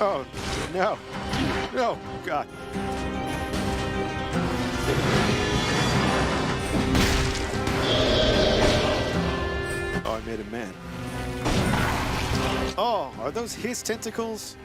Oh, no. No, God. Oh, I made him mad. Oh, are those his tentacles?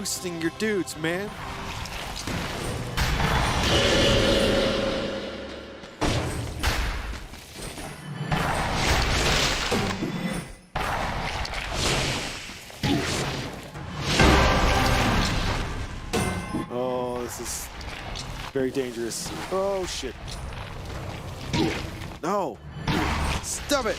boosting your dudes, man. Oh, this is very dangerous. Oh, shit. No. Stop it.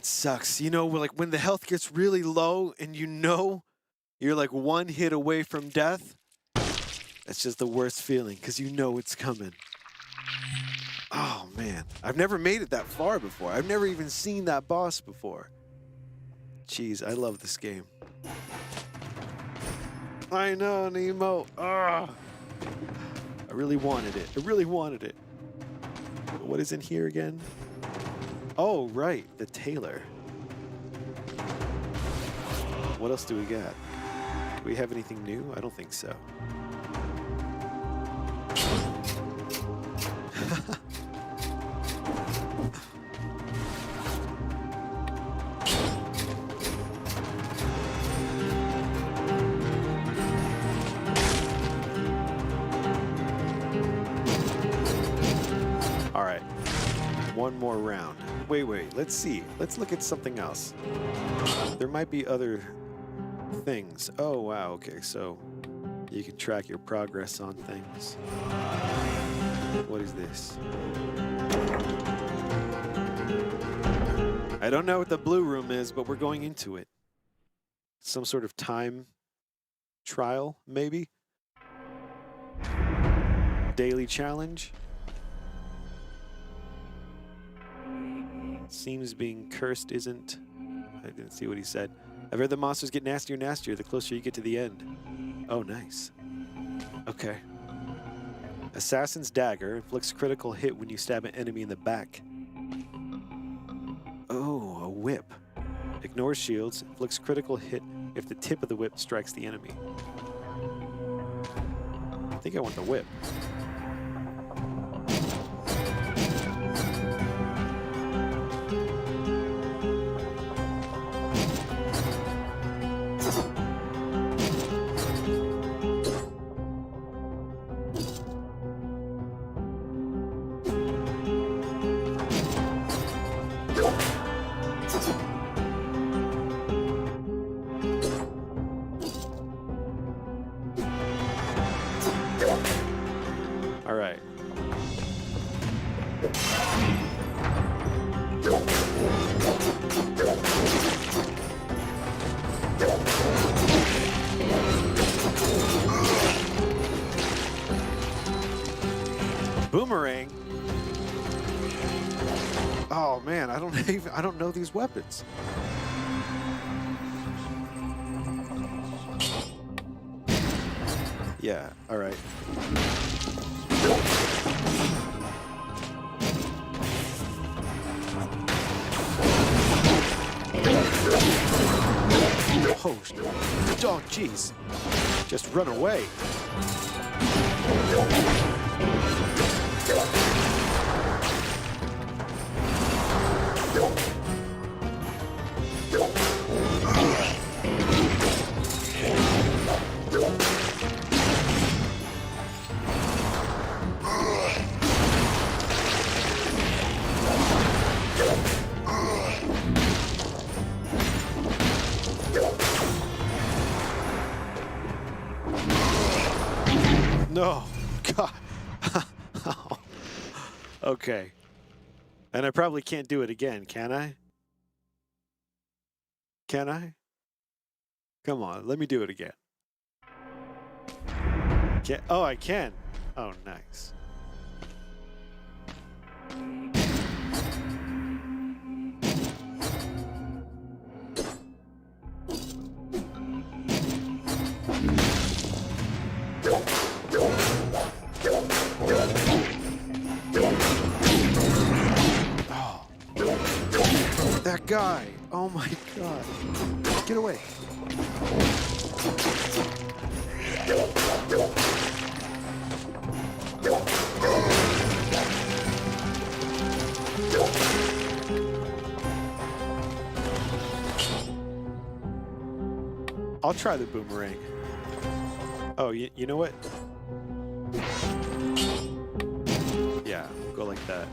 Sucks. You know, like when the health gets really low and you know you're like one hit away from death, that's just the worst feeling because you know it's coming. Oh man, I've never made it that far before. I've never even seen that boss before. Jeez, I love this game. I know, Nemo. I really wanted it. I really wanted it. What is in here again? Oh, right, the tailor. What else do we got? Do we have anything new? I don't think so. All right, one more round. Wait, let's see. Let's look at something else. There might be other things. Oh, wow, okay, so you can track your progress on things. What is this? I don't know what the blue room is, but we're going into it. Some sort of time trial, maybe? Daily challenge? Seems being cursed isn't... I didn't see what he said. I've heard the monsters get nastier and nastier the closer you get to the end. Oh, nice. Okay. Assassin's Dagger inflicts critical hit when you stab an enemy in the back. Oh, a whip. Ignores shields, inflicts critical hit if the tip of the whip strikes the enemy. I think I want the whip. boomerang. Oh man, I don't know these weapons. Yeah, all right. Oh, jeez. Just run away. No, God. Okay. And I probably can't do it again, can I? Can I? Come on, let me do it again. Oh, I can. Oh, nice. Oh, that guy. Oh my God. Get away. I'll try the boomerang. Oh, you know what? Yeah, we'll go like that.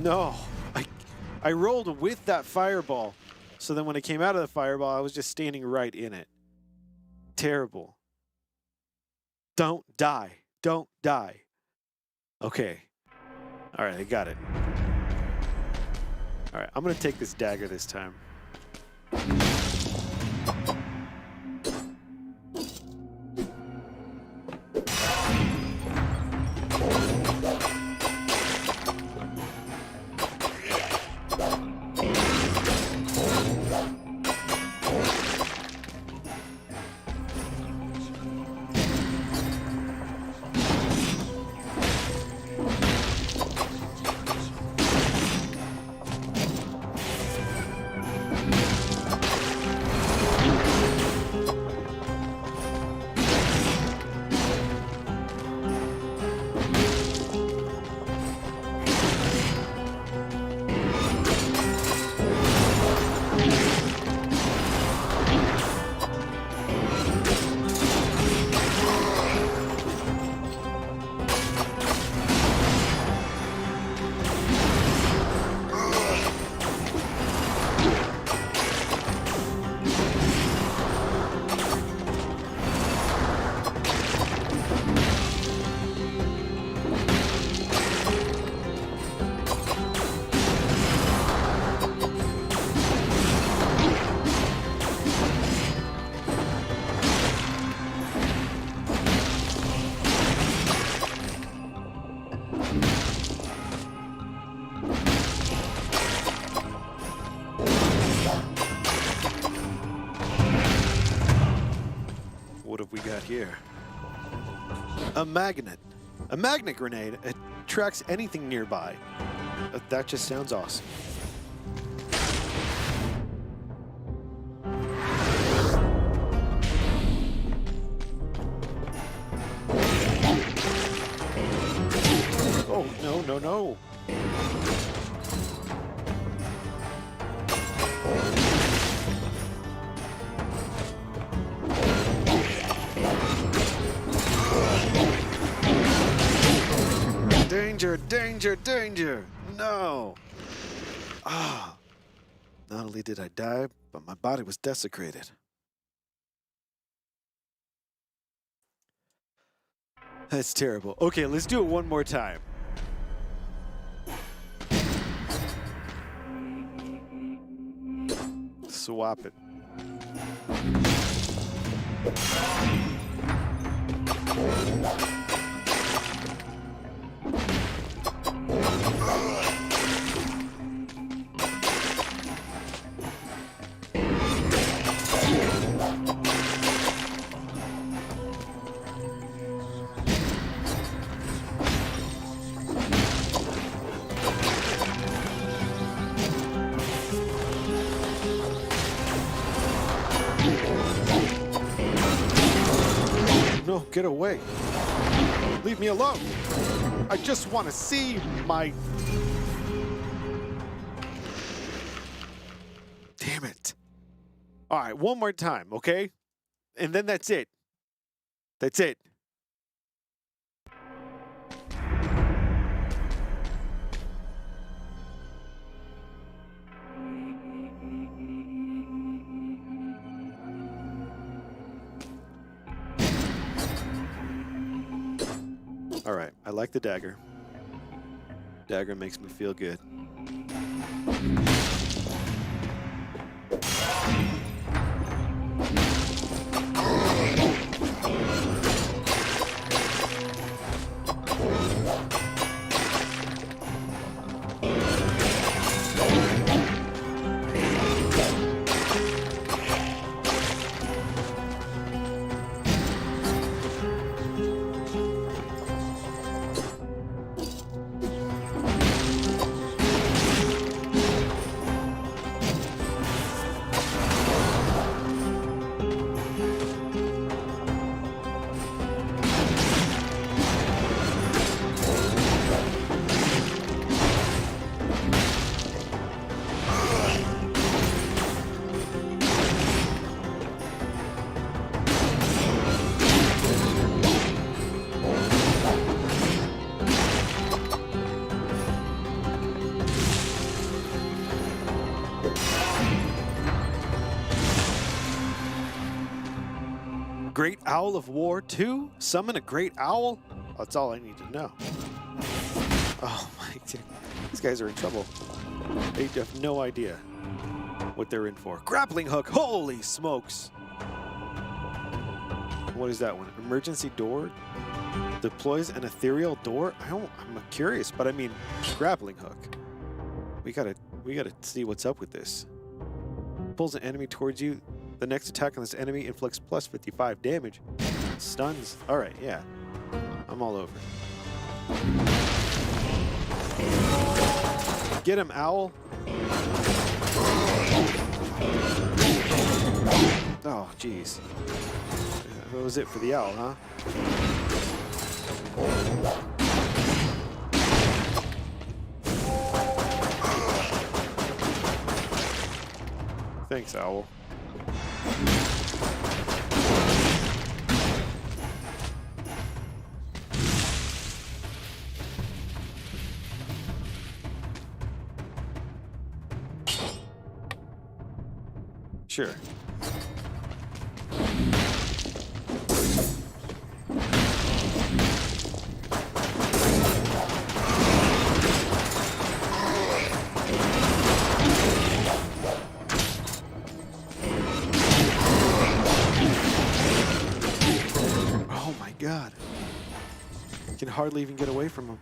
No, I rolled with that fireball. So then when it came out of the fireball, I was just standing right in it. Terrible. Don't die. Don't die. Okay. All right, I got it. All right, I'm going to take this dagger this time. What have we got here? A magnet. A magnet grenade. It attracts anything nearby. That just sounds awesome. Oh, no, no, no. Danger, danger, danger! No! Ah! Not only did I die, but my body was desecrated. That's terrible. Okay, let's do it one more time. swap it. No, get away. Leave me alone. I just want to see my... Damn it. All right, one more time, okay? And then that's it. That's it. All right, I like the dagger. Dagger makes me feel good. Great Owl of War 2? Summon a Great Owl? That's all I need to know. Oh my God. These guys are in trouble. They have no idea what they're in for. Grappling hook! Holy smokes! What is that one? Emergency door? Deploys an ethereal door? I'm curious, but I mean, grappling hook. We gotta see what's up with this. Pulls an enemy towards you. The next attack on this enemy inflicts plus 55 damage. Stuns. All right, yeah. I'm all over. Get him, Owl. Oh, jeez. What was it for the Owl, huh? Thanks, Owl. Sure. Oh my God. I can hardly even get away from him.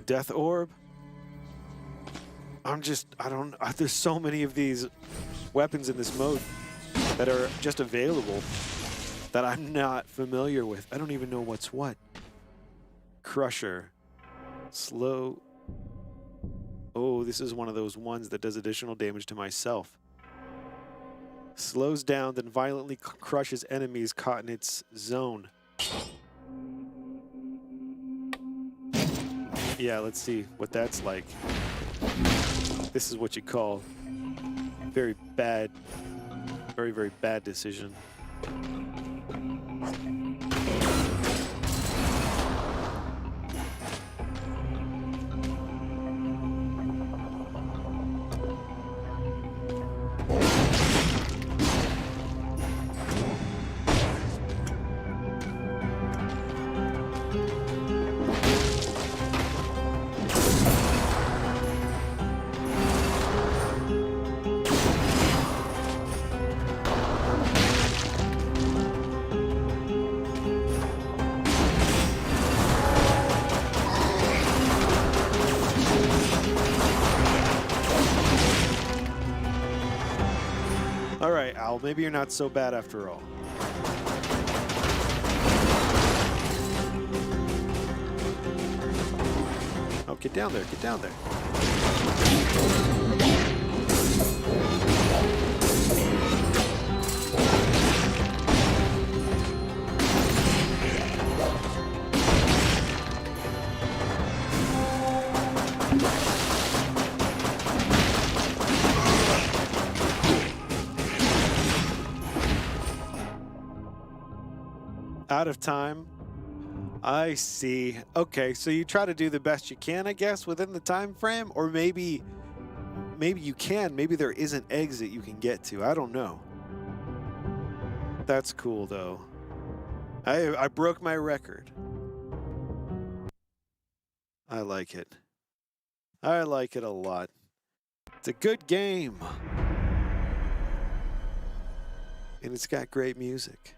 Death Orb. There's so many of these weapons in this mode that are just available that I'm not familiar with. I don't even know what's what. Crusher. Slow. Oh, this is one of those ones that does additional damage to myself. Slows down, then violently crushes enemies caught in its zone. Yeah, let's see what that's like. This is what you call very bad, very, very bad decision. well, maybe you're not so bad after all. Oh, get down there, get down there. Out of time. I see. Okay, so you try to do the best you can, I guess, within the time frame, or maybe you can. Maybe there is an exit you can get to. I don't know. That's cool, though. I broke my record. I like it. I like it a lot. It's a good game. And it's got great music.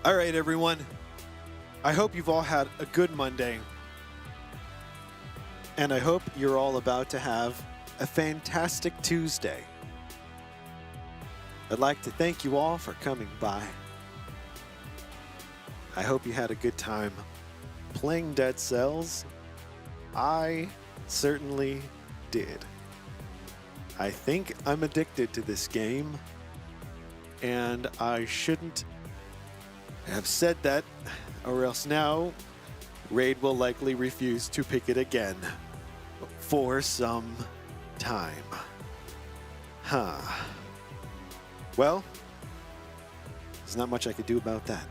All right, everyone. I hope you've all had a good Monday. And I hope you're all about to have a fantastic Tuesday. I'd like to thank you all for coming by. I hope you had a good time playing Dead Cells. I certainly did. I think I'm addicted to this game, and I shouldn't have said that, or else now Raid will likely refuse to pick it again for some time. Well, there's not much I could do about that.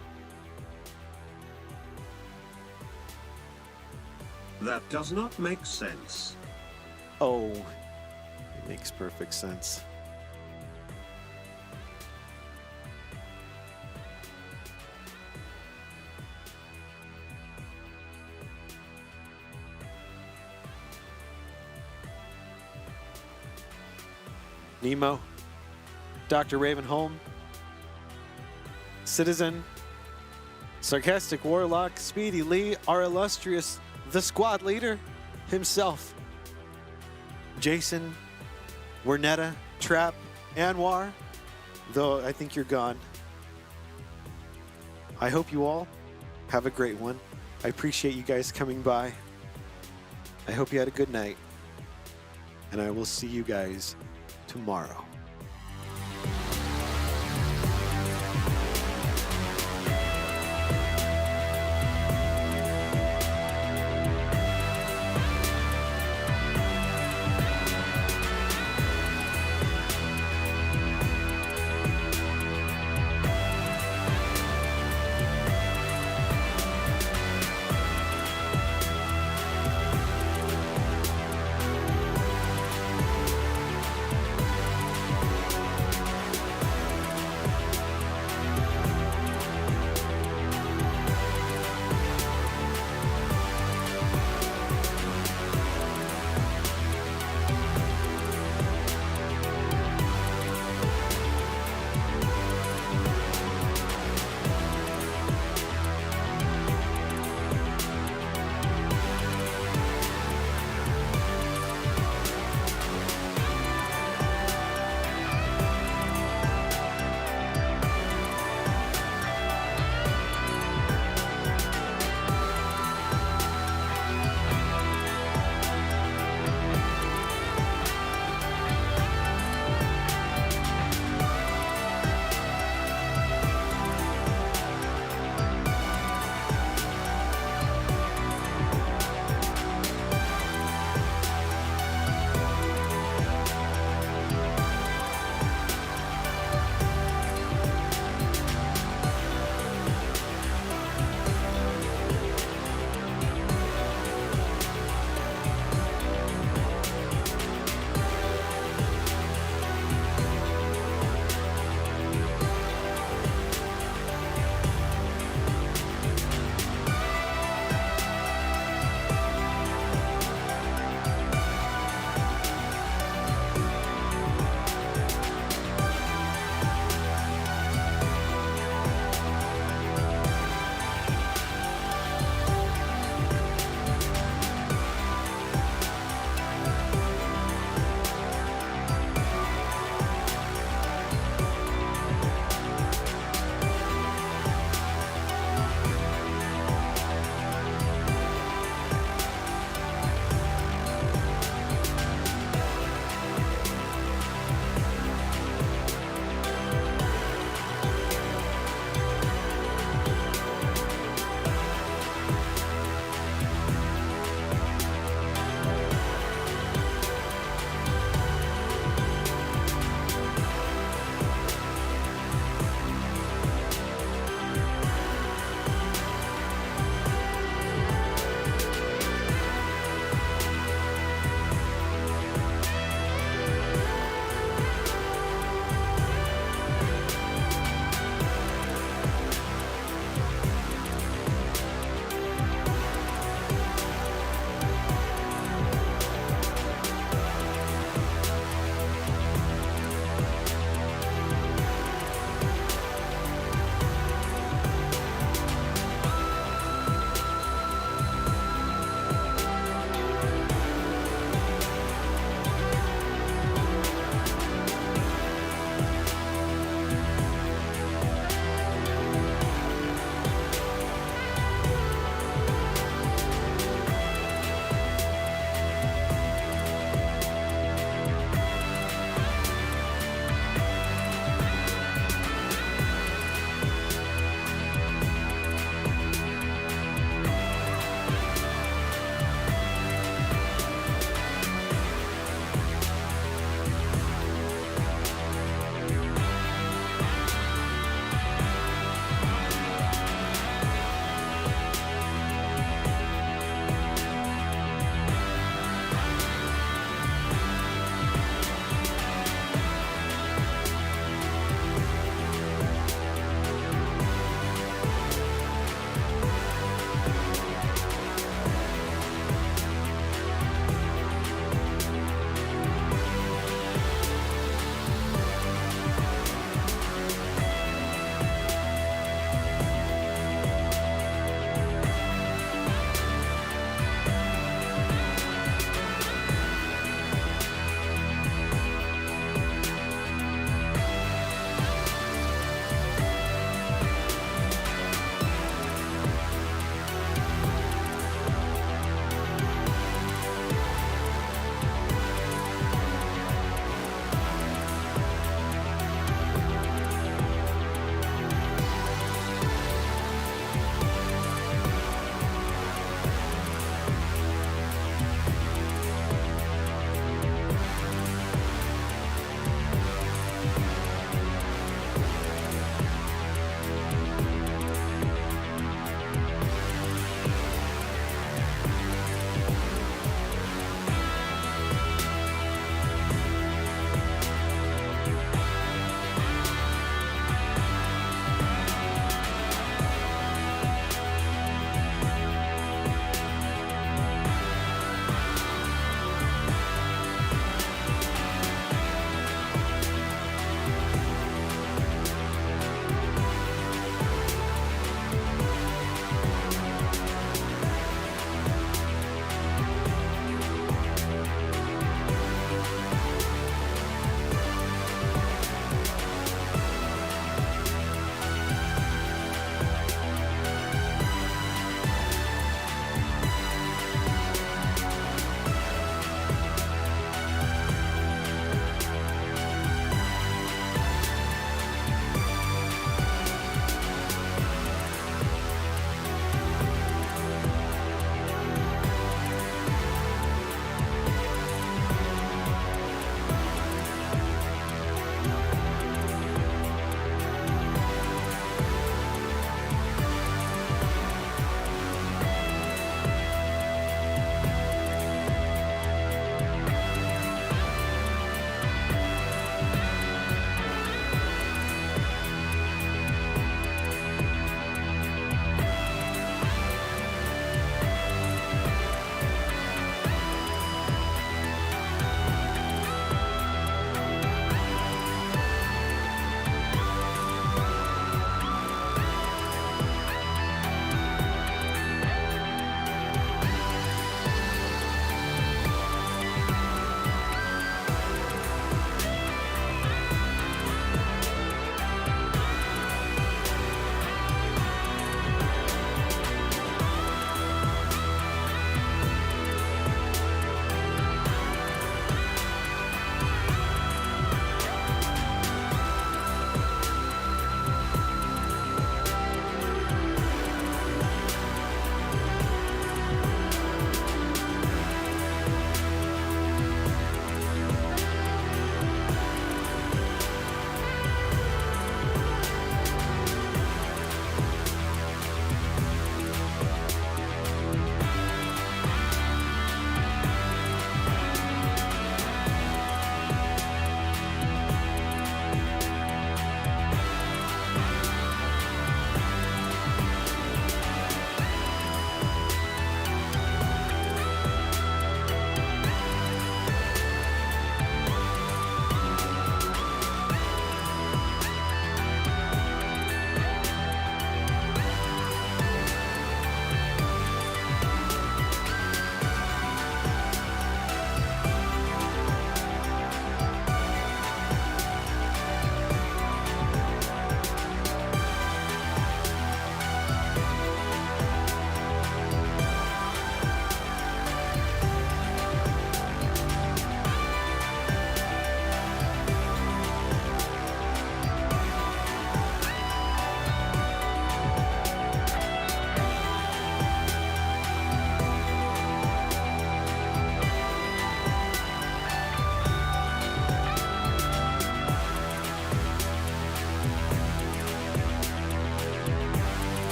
That does not make sense. Oh, it makes perfect sense. Nemo, Dr. Ravenholm, Citizen, Sarcastic Warlock, Speedy Lee, our illustrious the squad leader himself, Jason, Wernetta, Trap, Anwar, though I think you're gone. I hope you all have a great one. I appreciate you guys coming by. I hope you had a good night, and I will see you guys tomorrow.